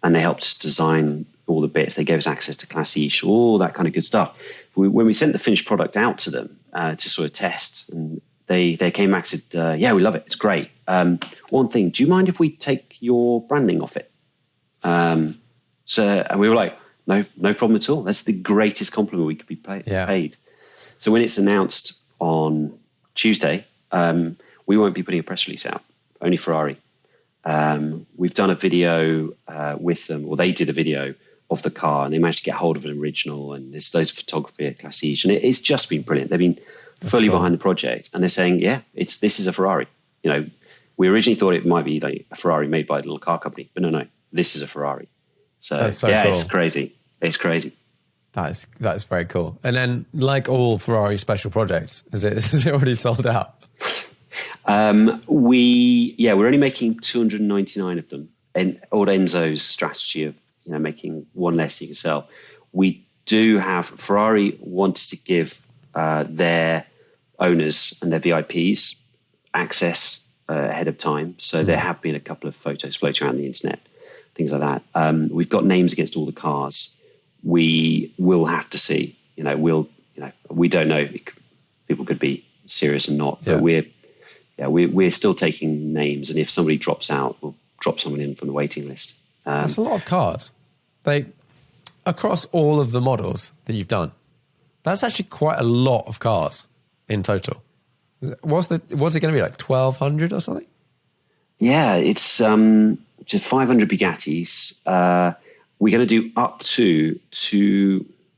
S2: and they helped us design all the bits. They gave us access to Classiche, all that kind of good stuff. When we sent the finished product out to them to sort of test, and they came back and said, "Yeah, we love it. It's great. One thing, do you mind if we take your branding off it?" And we were like, no problem at all. That's the greatest compliment we could be paid. So when it's announced on Tuesday, we won't be putting a press release out, only Ferrari. We've done a video with them, or they did a video of the car, and they managed to get hold of an original, and there's loads of photography at Classiche, and it's just been brilliant. They've been fully behind the project, and they're saying, this is a Ferrari. We originally thought it might be like a Ferrari made by a little car company, but no, this is a Ferrari. So yeah, cool. It's crazy. It's crazy.
S1: That's very cool. And then, like all Ferrari special projects, is it already sold out?
S2: We're only making 299 of them. And old Enzo's strategy of making one less you can sell. We do have Ferrari wanted to give their owners and their VIPs access ahead of time. So there have been a couple of photos floating around the internet, things like that. We've got names against all the cars. We will have to see. We don't know. People could be serious and not, but we're still taking names. And if somebody drops out, we'll drop someone in from the waiting list.
S1: That's a lot of cars. Across all of the models that you've done, that's actually quite a lot of cars in total. What's it going to be, like 1,200 or something?
S2: Yeah, it's 500 Bugattis. We're going to do up to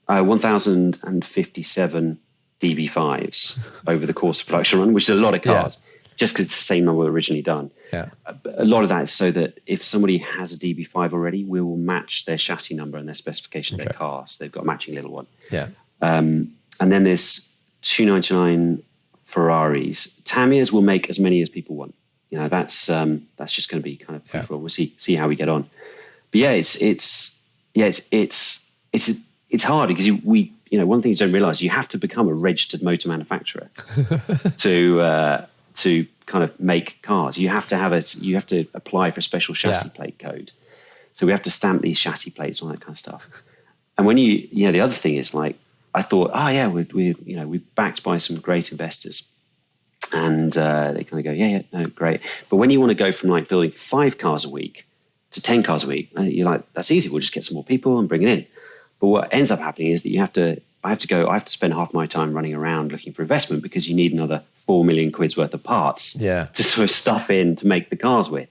S2: 1,057 DB5s over the course of production run, which is a lot of cars, just because it's the same number originally done.
S1: Yeah.
S2: A lot of that is so that if somebody has a DB5 already, we will match their chassis number and their specification of their car. So they've got a matching little one.
S1: Yeah.
S2: And then there's 299 Ferraris. Tamiyas will make as many as people want. That's just going to be kind of free for all. We'll see how we get on. But yeah, it's hard because one thing you don't realize, you have to become a registered motor manufacturer to kind of make cars. You have to apply for a special chassis plate code. So we have to stamp these chassis plates, all that kind of stuff. And when the other thing is, like, I thought, we're backed by some great investors, and they kind of go, no, great. But when you want to go from like building 5 cars a week to 10 cars a week, you're like, that's easy. We'll just get some more people and bring it in. But what ends up happening is that I have to spend half my time running around looking for investment, because you need another 4 million quid's worth of parts to sort of stuff in to make the cars with.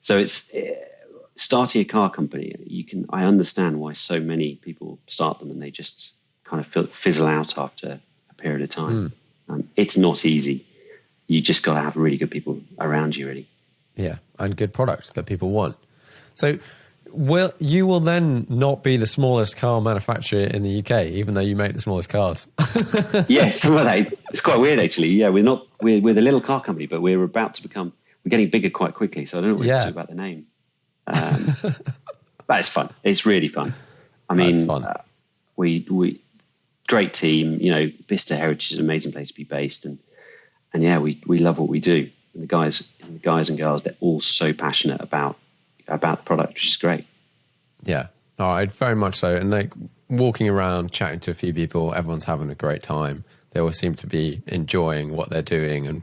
S2: So it's starting a car company. I understand why so many people start them and they just kind of fizzle out after a period of time. It's not easy. You just got to have really good people around you, really. Yeah,
S1: and good products that people want. So you will then not be the smallest car manufacturer in the UK, even though you make the smallest cars.
S2: Yeah, some of that. It's quite weird, actually. Yeah, we're the little car company, but we're getting bigger quite quickly. So I don't know what to say about the name. But it's fun. It's really fun. I mean, we great team. Vista Heritage is an amazing place to be based, and we love what we do. And the guys and girls, they're all so passionate about the product, which is great.
S1: Yeah, very much so. And like walking around, chatting to a few people, everyone's having a great time. They all seem to be enjoying what they're doing, and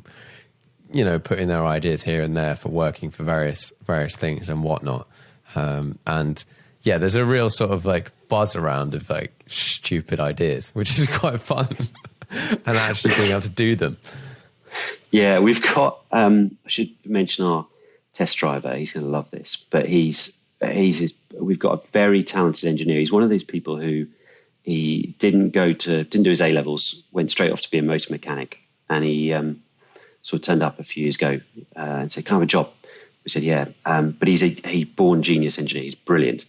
S1: putting their ideas here and there for working for various things and whatnot. And yeah, there's a real sort of like buzz around of like stupid ideas, which is quite fun, and actually being able to do them.
S2: Yeah, we've got. I should mention our test driver. He's going to love this, but we've got a very talented engineer. He's one of those people who he didn't do his A levels, went straight off to be a motor mechanic, and he sort of turned up a few years ago and said, "Can I have a job?" We said, "Yeah," but he's a born genius engineer. He's brilliant,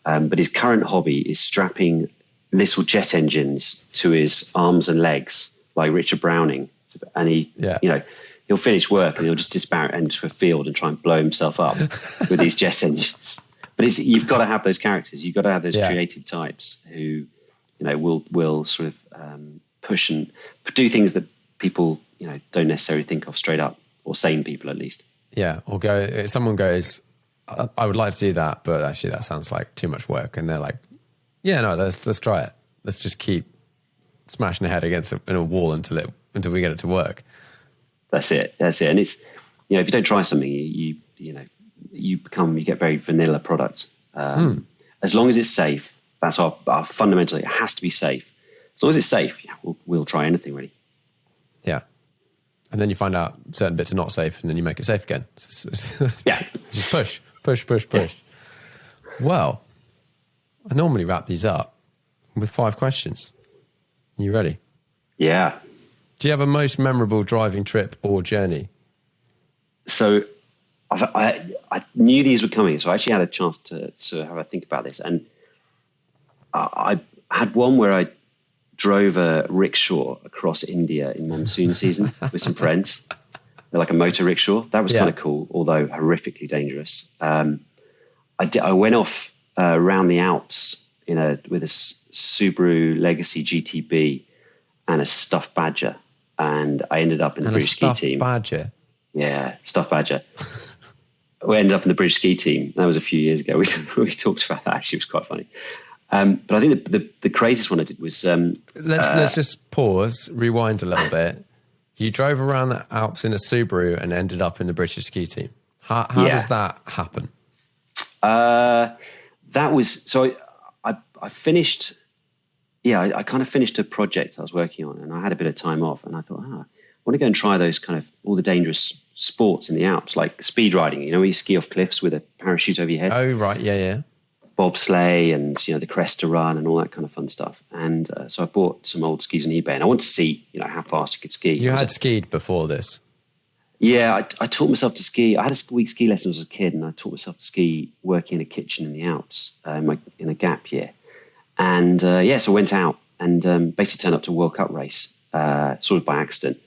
S2: but his current hobby is strapping little jet engines to his arms and legs like Richard Browning, and he'll finish work and he'll just disparate into a field and try and blow himself up with these jet engines. But you've got to have those characters. You've got to have those creative types who, will sort of push and do things that people, don't necessarily think of straight up, or sane people at least.
S1: Yeah, or someone goes, I would like to do that, but actually that sounds like too much work. And they're like, yeah, no, let's try it. Let's just keep smashing the head against a wall until we get it to work.
S2: That's it. And it's, if you don't try something, you get very vanilla product. As long as it's safe, that's our fundamentally, it has to be safe. As long as it's safe, we'll try anything really. Yeah.
S1: And then you find out certain bits are not safe, and then you make it safe again.
S2: Yeah.
S1: Just push. Yeah. Well, I normally wrap these up with 5 questions. Are you ready?
S2: Yeah.
S1: Do you have a most memorable driving trip or journey?
S2: So I knew these were coming, so I actually had a chance to sort of have a think about this. And I had one where I drove a rickshaw across India in monsoon season with some friends. They're like a motor rickshaw. That was kind of cool, although horrifically dangerous. I went off around the Alps with a Subaru Legacy GTB and a stuffed badger, and I ended up in the British ski team.
S1: Badger.
S2: Yeah, stuffed badger. We ended up in the British ski team. That was a few years ago. We talked about that. Actually, it was quite funny. But I think the craziest one I did was...
S1: let's just pause, rewind a little bit. You drove around the Alps in a Subaru and ended up in the British ski team. How does that happen?
S2: That was... So I finished... Yeah, I kind of finished a project I was working on, and I had a bit of time off, and I thought, I want to go and try those kind of all the dangerous sports in the Alps, like speed riding, where you ski off cliffs with a parachute over your head.
S1: Oh, right, yeah.
S2: Bobsleigh and, the Cresta Run and all that kind of fun stuff. And so I bought some old skis on eBay, and I wanted to see, how fast you could ski.
S1: You had skied before this?
S2: Yeah, I taught myself to ski. I had a week ski lesson as a kid, and I taught myself to ski working in a kitchen in the Alps in a gap year. And so I went out and basically turned up to a World Cup race, sort of by accident,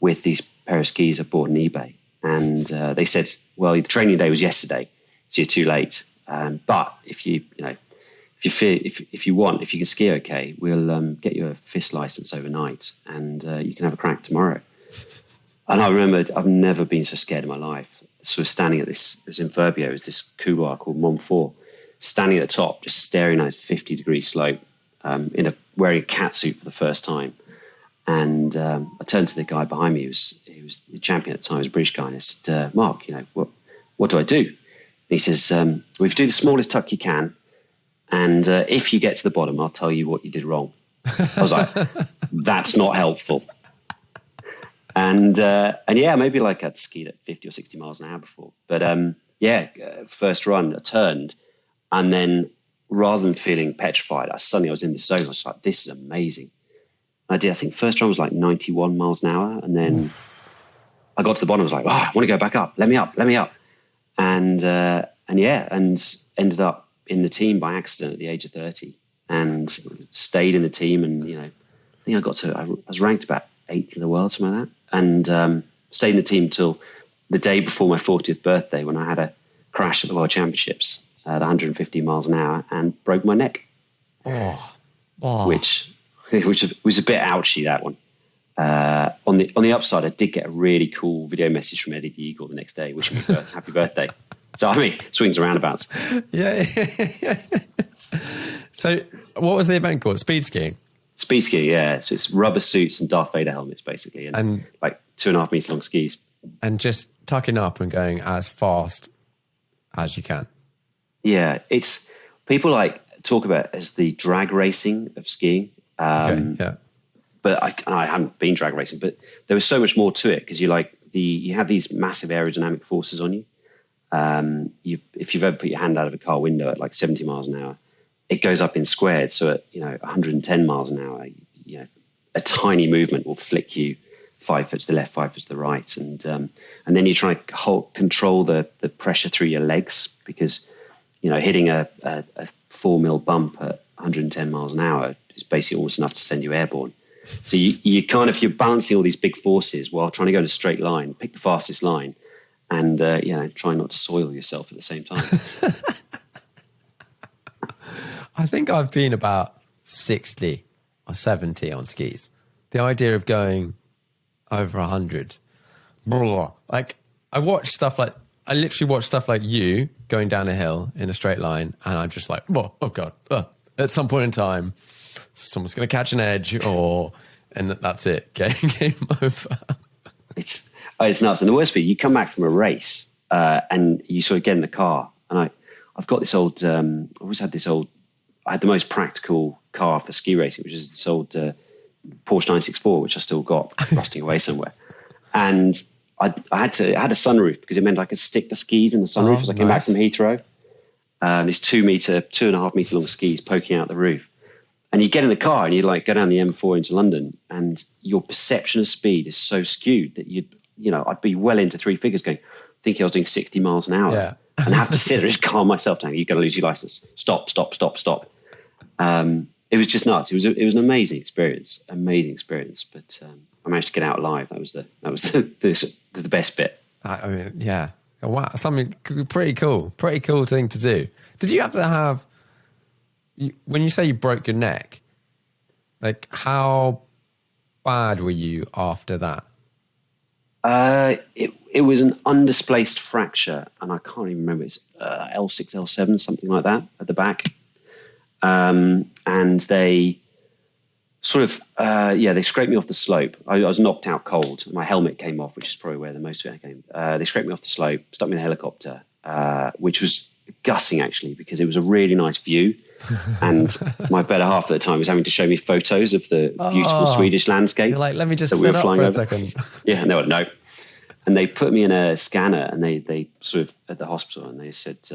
S2: with these pair of skis I bought on eBay. And they said, well, the training day was yesterday, so you're too late. But if you can ski okay, we'll get you a FIS license overnight, and you can have a crack tomorrow. And I remembered I've never been so scared in my life. So I was standing at this, it was in Verbier, it was this couloir called Montfort, standing at the top, just staring at this 50-degree slope, wearing a catsuit for the first time. And I turned to the guy behind me. He was the champion at the time. He was a British guy. And I said, Mark, what do I do? And he says, we do the smallest tuck you can. And if you get to the bottom, I'll tell you what you did wrong. I was like, that's not helpful. And maybe like I'd skied at 50 or 60 miles an hour before. But first run, I turned. And then rather than feeling petrified, I was in the zone. I was like, this is amazing. I think first run was like 91 miles an hour. And then I got to the bottom. I was like, I want to go back up. Let me up. And ended up in the team by accident at the age of 30 and stayed in the team. And, I think I was ranked about 8th in the world, something like that. And stayed in the team till the day before my 40th birthday when I had a crash at the World Championships at 150 miles an hour and broke my neck. Which was a bit ouchy, that one. On the upside, I did get a really cool video message from Eddie the Eagle the next day wishing me happy birthday. So, swings and roundabouts.
S1: Yeah. So what was the event called? Speed skiing?
S2: Speed skiing, yeah. So it's rubber suits and Darth Vader helmets, basically. And like 2.5 meter long skis.
S1: And just tucking up and going as fast as you can.
S2: Yeah. It's people talk about it as the drag racing of skiing.
S1: Yeah.
S2: But I haven't been drag racing, but there was so much more to it because you have these massive aerodynamic forces on you. If you've ever put your hand out of a car window at like 70 miles an hour, it goes up in squared. So at 110 miles an hour, a tiny movement will flick you 5 foot to the left, 5 foot to the right, and then you try to control the pressure through your legs because hitting a 4 mil bump at 110 miles an hour is basically almost enough to send you airborne. So you're balancing all these big forces while trying to go in a straight line, pick the fastest line, and try not to soil yourself at the same time.
S1: I think I've been about 60 or 70 on skis. The idea of going over 100, like I literally watch stuff like you going down a hill in a straight line, and I'm just like, oh God, at some point in time, someone's going to catch an edge, and that's it. Game over. It's
S2: nuts. And the worst bit, you come back from a race and you sort of get in the car, and I've got this old. I had the most practical car for ski racing, which is this old Porsche 964, which I still got rusting away somewhere. And I had a sunroof because it meant I could stick the skis in the sunroof as I came back from Heathrow. These 2.5 meter long skis poking out the roof. And you get in the car and you go down the M4 into London, and your perception of speed is so skewed that I'd be well into 3 figures going, thinking I was doing 60 miles an hour.
S1: Yeah.
S2: And I have to sit there and just calm myself down. You're going to lose your license. Stop. It was just nuts. It was an amazing experience. But I managed to get out alive. That was the best bit.
S1: I mean, yeah. Wow, something pretty cool thing to do. Did you have to have, when you say you broke your neck, like how bad were you after that?
S2: It was an undisplaced fracture, and I can't even remember. It's L6, L7, something like that at the back. And they sort of, they scraped me off the slope. I was knocked out cold. My helmet came off, which is probably where the most of it came. They scraped me off the slope, stuck me in a helicopter, which was gutting actually, because it was a really nice view. And my better half at the time was having to show me photos of the beautiful Swedish landscape.
S1: You're like, let me just sit up for a second.
S2: Yeah, no. And they put me in a scanner, and they sort of at the hospital, and they said,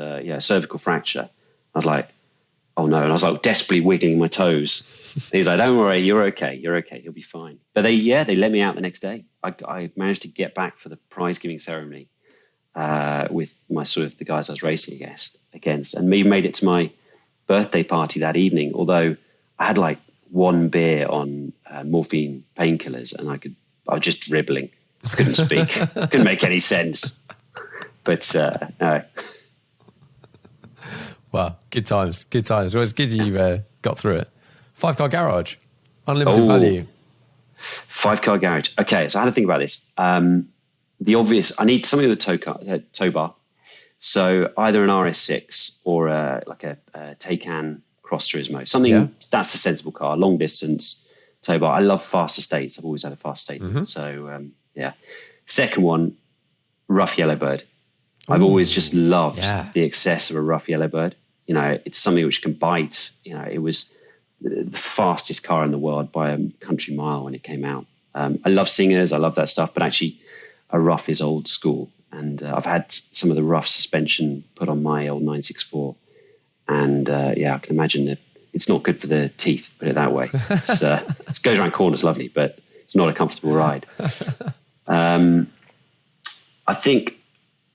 S2: cervical fracture. I was like, oh no. And I was like desperately wiggling my toes. And he's like, don't worry, you're okay, you'll be fine. But they let me out the next day. I managed to get back for the prize giving ceremony with my sort of the guys I was racing against, and we made it to my birthday party that evening. Although I had like one beer on morphine painkillers, and I was just dribbling, couldn't speak, couldn't make any sense. But no.
S1: Well, good times. Well, it's good you got through it. 5-car garage, unlimited value.
S2: 5-car garage. Okay, so I had to think about this. The obvious, I need something with a tow bar. So either an RS6 or like a Taycan Cross Turismo. Something that's a sensible car, long distance tow bar. I love fast estates. I've always had a fast estate. Mm-hmm. So Second one, rough yellowbird. I've always just loved the excess of a rough yellowbird. You know, it's something which can bite. You know, it was the fastest car in the world by a country mile when it came out. I love singers. I love that stuff. But actually, a rough is old school. And I've had some of the rough suspension put on my old 964. And I can imagine that it's not good for the teeth, put it that way. It goes around corners lovely, but it's not a comfortable ride. I think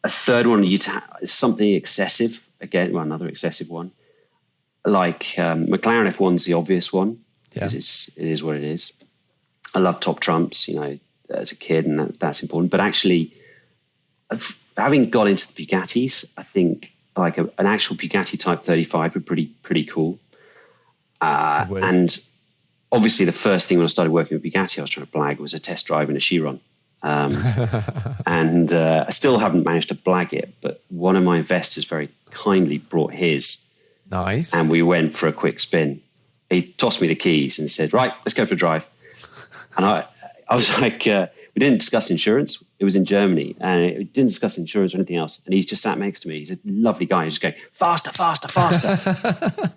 S2: a third one is something excessive. Again, another excessive one. Like McLaren F1's the obvious one, because it is what it is. I love top trumps, you know, as a kid, and that's important. But actually, having got into the Bugattis, I think like an actual Bugatti Type 35 would be pretty cool. And obviously, the first thing when I started working with Bugatti, I was trying to blag was a test drive in a Chiron. And I still haven't managed to blag it, but one of my investors very kindly brought his.
S1: Nice.
S2: And we went for a quick spin. He tossed me the keys and said, right, let's go for a drive. And I was like, we didn't discuss insurance. It was in Germany, and we didn't discuss insurance or anything else. And he's just sat next to me. He's a lovely guy. He's just going, faster, faster, faster.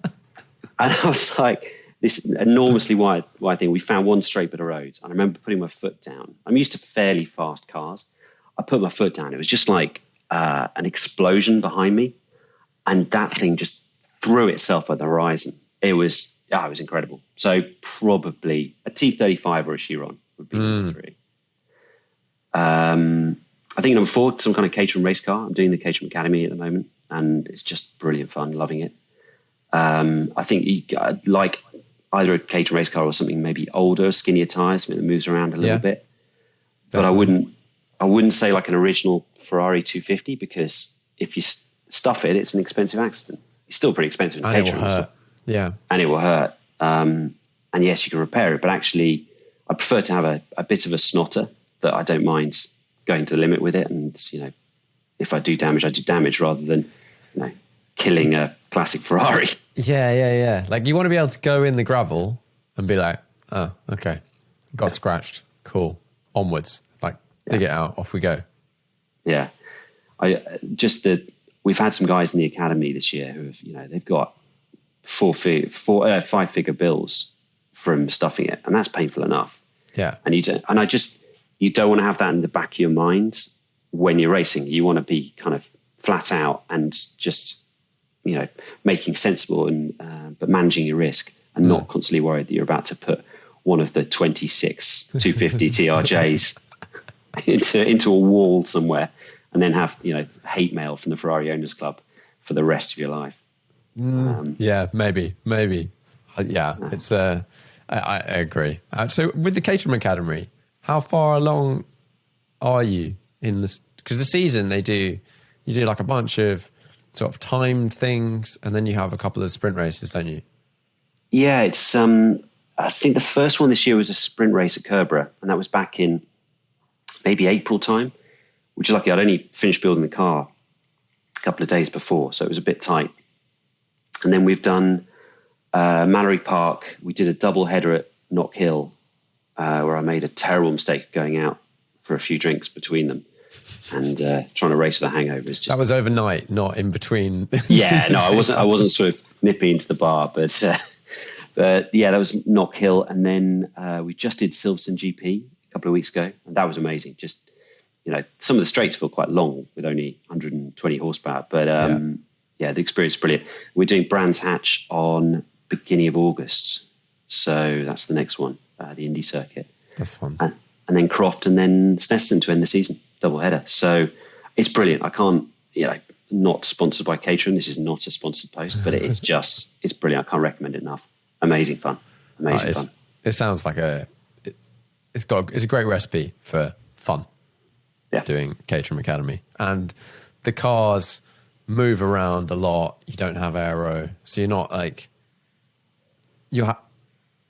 S2: And I was like, this enormously wide thing. We found one straight bit of road. And I remember putting my foot down. I'm used to fairly fast cars. I put my foot down. It was just like an explosion behind me. And that thing just threw itself at the horizon. It was incredible. So probably a T35 or a Chiron would be number three. I think number four, some kind of Caterham race car. I'm doing the Caterham Academy at the moment, and it's just brilliant fun, loving it. I think I'd like either a Caterham race car or something maybe older, skinnier tyres, something that moves around a little bit. But I wouldn't say like an original Ferrari 250, because if you stuff it, it's an expensive accident. It's still pretty expensive in Caterham. And it will hurt. And yes, you can repair it, but actually I prefer to have a bit of a snotter that I don't mind going to the limit with it. And, you know, if I do damage, I do damage rather than, you know, killing a classic Ferrari.
S1: Yeah. Like you want to be able to go in the gravel and be like, oh, okay, got scratched. Cool. Onwards. Like dig it out. Off we go. Yeah. We've had some guys in the academy this year who have, you know, they've got 5-figure bills from stuffing it, and that's painful enough. Yeah. And you don't want to have that in the back of your mind when you're racing. You want to be kind of flat out and just, you know, making sensible and but managing your risk and not constantly worried that you're about to put one of the 26 250 TRJs into a wall somewhere
S2: and then have, hate mail from the Ferrari Owners Club for the rest of your life.
S1: Yeah, maybe. It's I agree. So with the Caterham Academy, how far along are you in this? Because the season you do like a bunch of sort of timed things, and then you have a couple of sprint races, don't you?
S2: Yeah, it's I think the first one this year was a sprint race at Kerbera, and that was back in maybe April time, which is lucky. I'd only finished building the car a couple of days before, so it was a bit tight. And then we've done Mallory Park. We did a double header at Knock Hill, where I made a terrible mistake going out for a few drinks between them and trying to race with a hangover.
S1: That was overnight, not in between.
S2: Yeah, no, I wasn't sort of nipping into the bar, but yeah, that was Knock Hill. And then we just did Silverstone GP a couple of weeks ago, and that was amazing. Just, some of the straights feel quite long with only 120 horsepower, but yeah, the experience is brilliant. We're doing Brands Hatch on beginning of August, so that's the next one, the Indy circuit.
S1: That's fun.
S2: And then Croft, and then Snetterton to end the season, double header. So it's brilliant. I can't, not sponsored by Caterham. This is not a sponsored post, but it's brilliant. I can't recommend it enough. Amazing fun. Amazing fun.
S1: It sounds like it's a great recipe for fun.
S2: Yeah.
S1: Doing Caterham Academy, and the cars move around a lot. You don't have aero, so you're not like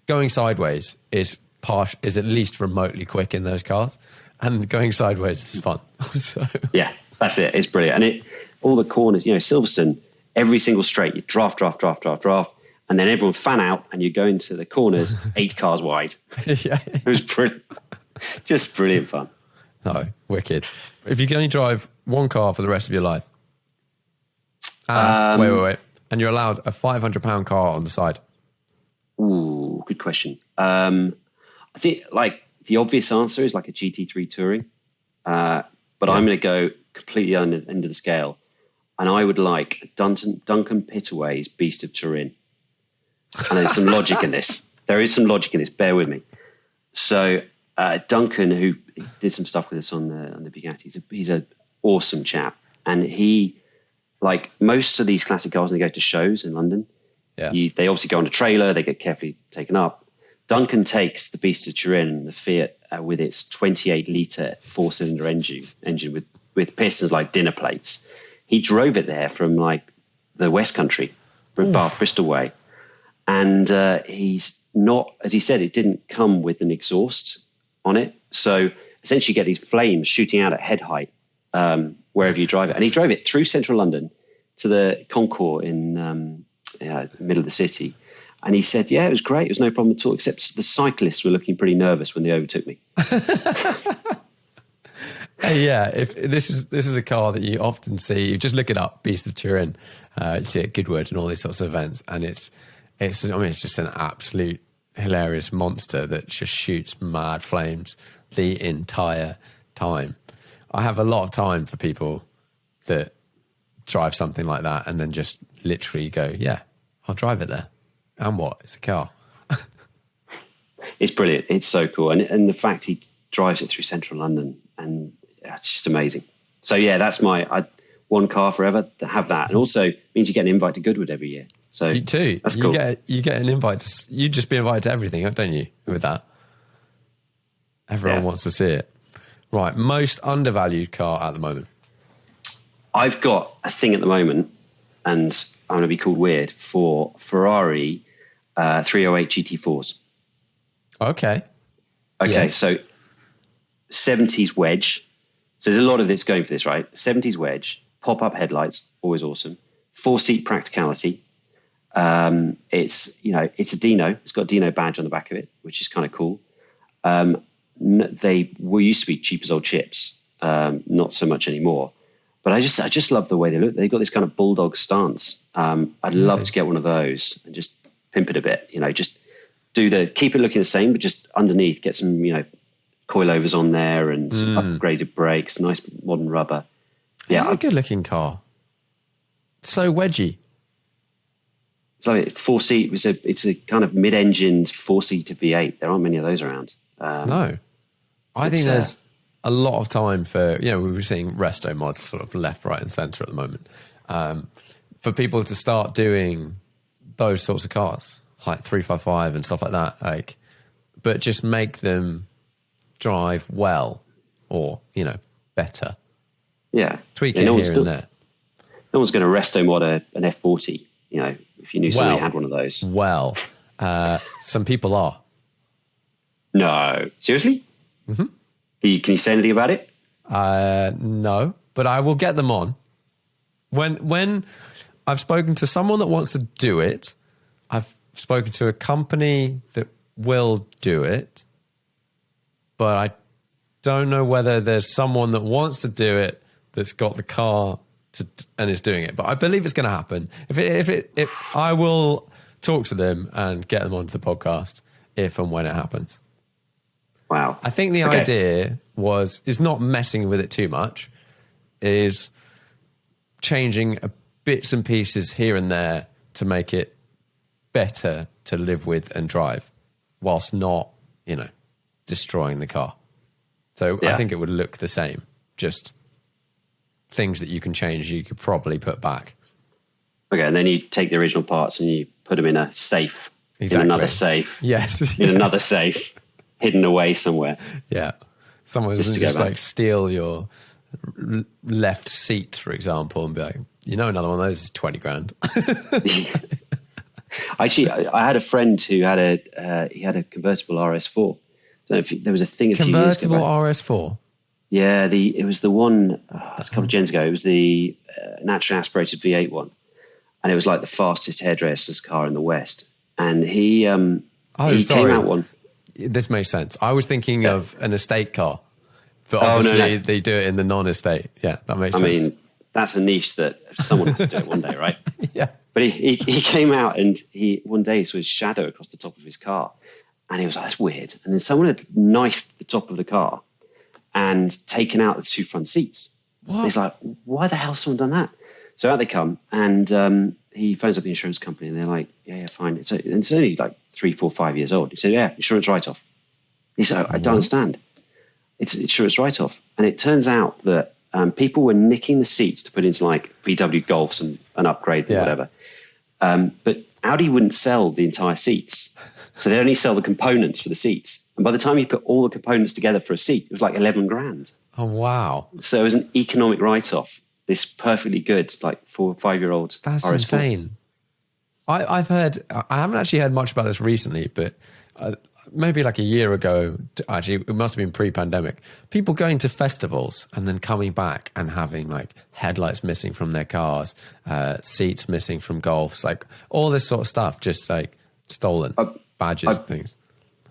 S1: going sideways is at least remotely quick in those cars, and going sideways is fun. So
S2: yeah, that's it. It's brilliant, and all the corners. Silverstone, every single straight, you draft, and then everyone fan out, and you go into the corners 8 cars wide.
S1: Yeah,
S2: it was just brilliant fun.
S1: No, wicked. If you can only drive one car for the rest of your life, wait, and you're allowed a £500 car on the side.
S2: Ooh, good question. I think the obvious answer is like a GT3 Touring, but I'm going to go completely under the end of the scale, and I would like Duncan Pittaway's Beast of Turin. And there's some logic in this. There is some logic in this. Bear with me. So Duncan, who did some stuff with us on the Bugattis, he's an awesome chap, and he, like most of these classic cars, when they go to shows in London, they obviously go on a trailer, they get carefully taken up. Duncan takes the Beast of Turin, the Fiat, with its 28-litre 4-cylinder engine with pistons like dinner plates. He drove it there from like the West Country, from Bath, Bristol way. And he's not, as he said, it didn't come with an exhaust on it. So essentially you get these flames shooting out at head height wherever you drive it. And he drove it through central London to the concours in the middle of the city. And he said, yeah, it was great. It was no problem at all, except the cyclists were looking pretty nervous when they overtook me.
S1: Yeah, if this is a car that you often see, you just look it up, Beast of Turin, you see it at Goodwood and all these sorts of events, and it's just an absolute hilarious monster that just shoots mad flames the entire time. I have a lot of time for people that drive something like that and then just literally go, yeah, I'll drive it there. And what? It's a car.
S2: It's brilliant. It's so cool. And the fact he drives it through central London, and it's just amazing. So yeah, that's my one car forever to have that. And also means you get an invite to Goodwood every year. So
S1: you too.
S2: That's cool.
S1: You get an invite. You just be invited to everything, don't you? With that, everyone wants to see it. Right, most undervalued car at the moment.
S2: I've got a thing at the moment, and I'm going to be called weird, for Ferrari 308 GT4s.
S1: Okay.
S2: Yes. So 70s wedge. So there's a lot of this going for this, right? 70s wedge, pop-up headlights, always awesome. 4-seat practicality. It's a Dino. It's got a Dino badge on the back of it, which is kind of cool. They were used to be cheap as old chips, not so much anymore. But I just love the way they look. They've got this kind of bulldog stance. I'd love to get one of those and just pimp it a bit. Just keep it looking the same, but just underneath get some coilovers on there and some upgraded brakes, nice modern rubber. Yeah,
S1: it's a good looking car. So wedgy.
S2: It's like 4-seat. It's a kind of mid-engined 4-seater V8. There aren't many of those around.
S1: No, I think there's a lot of time for, we were seeing resto mods sort of left, right and centre at the moment, for people to start doing those sorts of cars, like 355 and stuff like that, but just make them drive well or, better.
S2: Yeah.
S1: Tweak it here and there.
S2: No one's going to resto mod an F40, if you knew somebody had one of those.
S1: Well, some people are.
S2: No. Seriously? Mm-hmm. Can you say anything about it?
S1: No, but I will get them on. When I've spoken to someone that wants to do it, I've spoken to a company that will do it, but I don't know whether there's someone that wants to do it that's got the car and is doing it. But I believe it's going to happen. If I will talk to them and get them onto the podcast if and when it happens.
S2: Wow.
S1: I think the idea is not messing with it too much, is changing bits and pieces here and there to make it better to live with and drive whilst not, destroying the car. So I think it would look the same, just things that you can change, you could probably put back.
S2: Okay, and then you take the original parts and you put them in a safe, in another safe.
S1: Yes.
S2: In another safe, hidden away somewhere.
S1: Yeah. Someone doesn't just steal your left seat, for example, and be like, another one of those is 20 grand.
S2: Actually, I had a friend who had a convertible RS4. I don't know if there was a thing a few years ago.
S1: Convertible RS4?
S2: Yeah, it was the one, it's a couple of gens ago, it was the naturally aspirated V8 one. And it was like the fastest hairdresser's car in the West. And he came out one.
S1: This makes sense. I was thinking of an estate car. But obviously they do it in the non-estate. Yeah, that makes sense. I mean,
S2: that's a niche that someone has to do it one day, right?
S1: Yeah.
S2: But he came out and one day saw his shadow across the top of his car. And he was like, that's weird. And then someone had knifed the top of the car and taken out the two front seats. What? He's like, why the hell has someone done that? So out they come, and he phones up the insurance company, and they're like, yeah, fine. It's only like 3, 4, 5 years old. He said, yeah, insurance write-off. He said, I don't understand. It's insurance write-off. And it turns out that people were nicking the seats to put into like VW Golfs and upgrade them, whatever. But Audi wouldn't sell the entire seats. So they only sell the components for the seats. And by the time you put all the components together for a seat, it was like 11 grand.
S1: Oh, wow.
S2: So it was an economic write-off. This perfectly good, like 4 or 5 year old.
S1: That's
S2: RS4.
S1: Insane. I've heard, I haven't actually heard much about this recently, but maybe like a year ago, actually, it must have been pre-pandemic, people going to festivals and then coming back and having like headlights missing from their cars, seats missing from Golfs, like all this sort of stuff, just like stolen badges, things.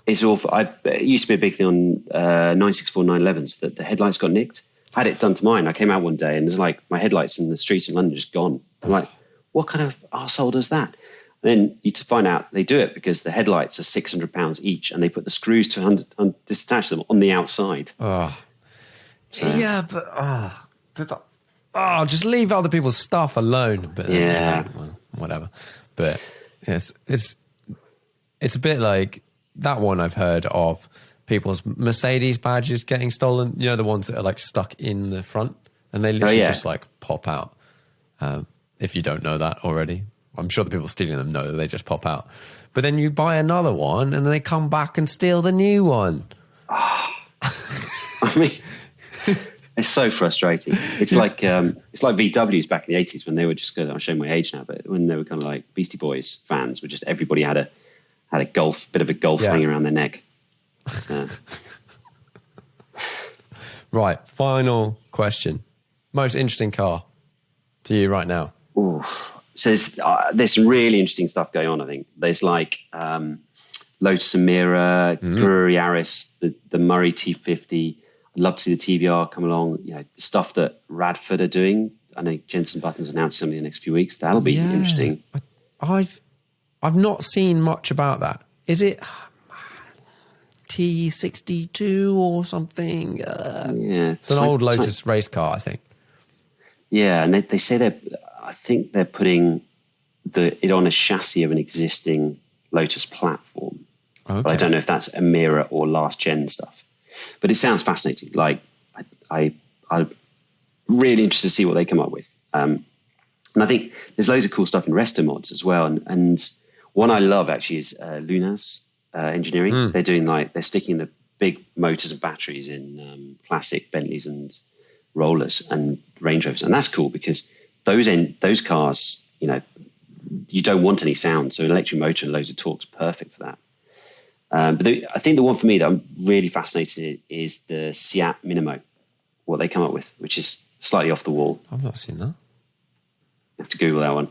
S2: It's awful. It used to be a big thing on 964 911s that the headlights got nicked. I had it done to mine. I came out one day and there's like my headlights in the streets of London just gone. I'm like, what kind of arsehole does that? And then you find out they do it because the headlights are £600 each, and they put the screws to detach them on the outside.
S1: Oh, so. Yeah, but just leave other people's stuff alone. But well, whatever. But it's a bit like that one I've heard of. People's Mercedes badges getting stolen. You know, the ones that are like stuck in the front, and they literally just like pop out. If you don't know that already, I'm sure the people stealing them know that they just pop out. But then you buy another one, and then they come back and steal the new one.
S2: I mean, it's so frustrating. It's like VWs back in the 80s when they were just. I'm showing my age now, but when they were kind of like Beastie Boys fans, where just everybody had a bit of a golf hanging around their neck. So.
S1: Right, final question. Most interesting car to you right now?
S2: Ooh. So there's some really interesting stuff going on, I think. There's like Lotus Emira, Guru Yaris, the Murray T50. I'd love to see the TVR come along. You know, the stuff that Radford are doing. I know Jensen Button's announced something in the next few weeks. That'll be interesting.
S1: I've not seen much about that. Is it T62 or something? It's an old Lotus race car, I think.
S2: Yeah, and they say I think they're putting it on a chassis of an existing Lotus platform. Okay. But I don't know if that's Emira or last gen stuff. But it sounds fascinating. Like I'm really interested to see what they come up with. And I think there's loads of cool stuff in resto mods as well. And one I love actually is Luna's engineering. They're sticking the big motors and batteries in classic Bentleys and Rollers and Range Rovers, and that's cool because those cars, you don't want any sound, so an electric motor and loads of torque's perfect for that. But I think the one for me that I'm really fascinated in is the Seat Minimo, what they come up with, which is slightly off the wall.
S1: I've not seen that.
S2: You have to Google that one.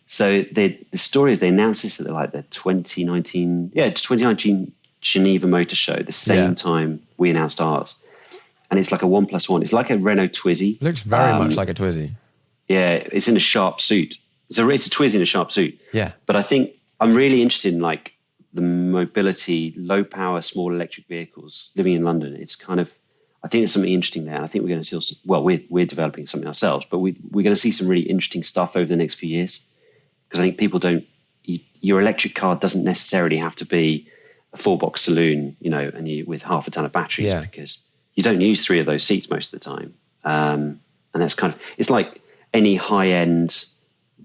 S2: So the story is they announced this at the 2019 Geneva Motor Show, the same time we announced ours. And it's like a 1+1. It's like a Renault Twizy.
S1: Looks very much like a Twizy.
S2: Yeah, it's in a sharp suit. It's a Twizy in a sharp suit.
S1: Yeah.
S2: But I think I'm really interested in like the mobility, low power, small electric vehicles living in London. It's kind of, I think there's something interesting there. And I think we're going to see, we're developing something ourselves, but we're going to see some really interesting stuff over the next few years. Because I think people your electric car doesn't necessarily have to be a 4-box saloon, and with half a ton of batteries because you don't use 3 of those seats most of the time. And that's it's like any high-end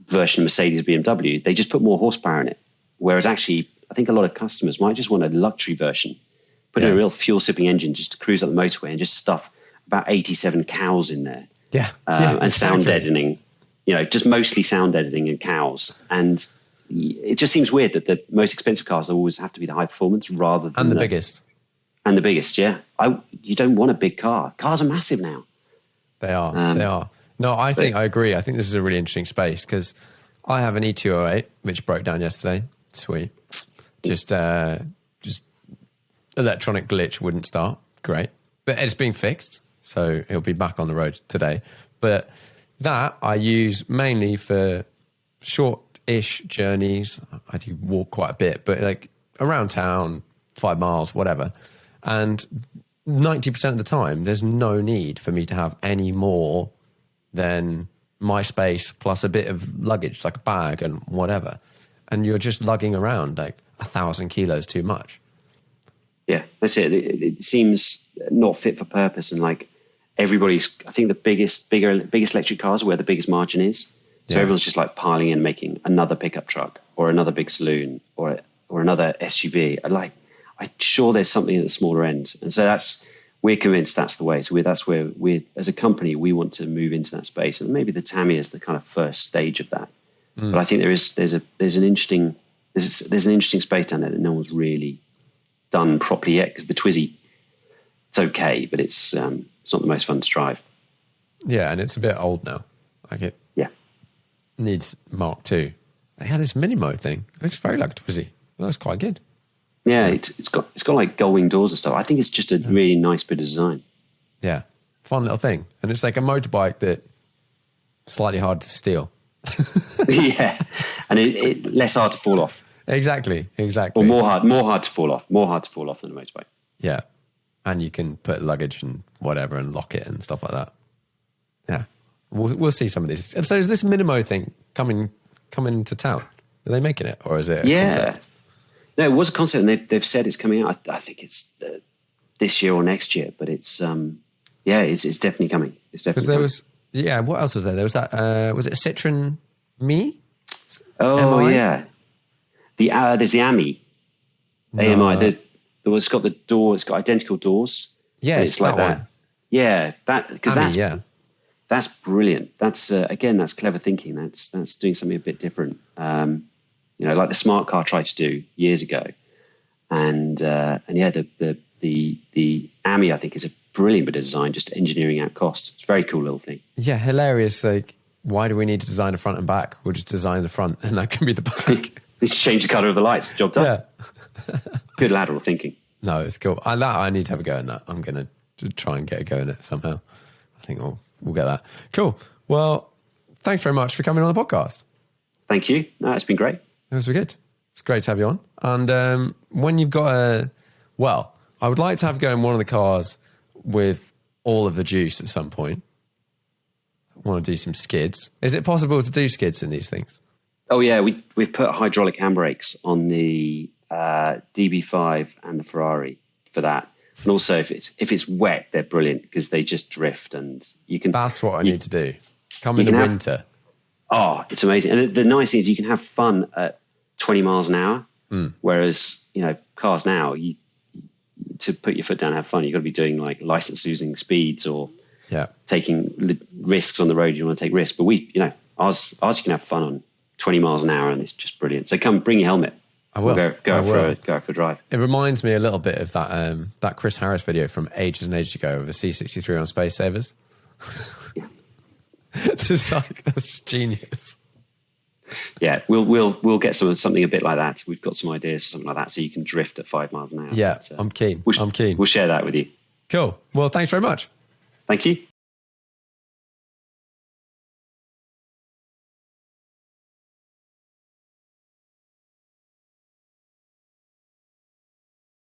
S2: version of Mercedes, BMW, they just put more horsepower in it. Whereas actually, I think a lot of customers might just want a luxury version, put in a real fuel-sipping engine just to cruise up the motorway and just stuff about 87 cows in there.
S1: Yeah.
S2: And sound deadening, just mostly sound editing and cows. And it just seems weird that the most expensive cars always have to be the high performance rather than
S1: the biggest.
S2: And the biggest, yeah. You don't want a big car. Cars are massive now.
S1: They are. They are. No, I agree. I think this is a really interesting space because I have an E208 which broke down yesterday. Sweet. Just electronic glitch wouldn't start. Great. But it's being fixed, so it'll be back on the road today. But that I use mainly for short-ish journeys. I do walk quite a bit, but like around town, 5 miles, whatever. And 90% of the time, there's no need for me to have any more than my space plus a bit of luggage, like a bag and whatever. And you're just lugging around like 1,000 kilos too much.
S2: Yeah, that's it. It seems not fit for purpose. And like I think the biggest electric cars are where the biggest margin is. So everyone's just like piling in, making another pickup truck or another big saloon or another SUV. I'm sure there's something at the smaller end. And so we're convinced that's the way. So that's where as a company, we want to move into that space. And maybe the Tamiya is the kind of first stage of that. But I think there's an interesting space down there that no one's really done properly yet, because the Twizy, it's okay, but it's not the most fun to drive.
S1: Yeah, and it's a bit old now. Like it needs Mark II. They had this Minimo thing. It looks very like a Twizy. Well, that's quite good.
S2: Yeah, it's got like gull wing doors and stuff. I think it's just a really nice bit of design.
S1: Yeah, fun little thing. And it's like a motorbike that slightly hard to steal.
S2: Yeah, and it less hard to fall off.
S1: Exactly.
S2: Or more hard to fall off than a motorbike.
S1: Yeah, and you can put luggage and whatever and lock it and stuff like that. Yeah, we'll see some of these. And so is this Minimo thing coming to town? Are they making it, or is it? Concept?
S2: No, it was a concept, and they've said it's coming out. I think it's this year or next year, but it's it's definitely coming. It's definitely
S1: because what else was there? There was that. Was it a Citroen Me?
S2: Oh
S1: MI?
S2: Yeah, there's the AMI. AMI. It's got the door. It's got identical doors.
S1: Yeah,
S2: it's like that. One. Yeah, that's brilliant. That's again, that's clever thinking. That's doing something a bit different. Like the smart car tried to do years ago, and the AMI I think is a brilliant bit of design, just engineering out cost. It's a very cool little thing.
S1: Yeah, hilarious. Like, why do we need to design the front and back? We'll just design the front, and that can be the back.
S2: Just change the colour of the lights. Job done. Yeah. Good lateral thinking.
S1: No, it's cool. I need to have a go in that. I'm going to try and get a go in it somehow. I think we'll get that. Cool. Well, thanks very much for coming on the podcast.
S2: Thank you. No, it's been great.
S1: It was good. It's great to have you on. And when you've got I would like to have a go in one of the cars with all of the juice at some point. I want to do some skids. Is it possible to do skids in these things?
S2: Oh yeah, we've put hydraulic handbrakes on the DB5 and the Ferrari for that. And also, if it's wet, they're brilliant because they just drift, and you can.
S1: That's what I need to do. Come in the winter.
S2: It's amazing. And the nice thing is you can have fun at 20 miles an hour, whereas cars now, to put your foot down and have fun, you've got to be doing like license losing speeds or taking risks on the road. You want to take risks, but ours you can have fun on 20 miles an hour, and it's just brilliant. So come, bring your helmet.
S1: I will.
S2: Go out for a drive.
S1: It reminds me a little bit of that Chris Harris video from ages and ages ago of a C63 on Space Savers. It's just like, that's just genius.
S2: Yeah, we'll get something a bit like that. We've got some ideas, something like that, so you can drift at 5 miles an hour.
S1: Yeah, I'm keen.
S2: We'll share that with you.
S1: Cool. Well, thanks very much.
S2: Thank you.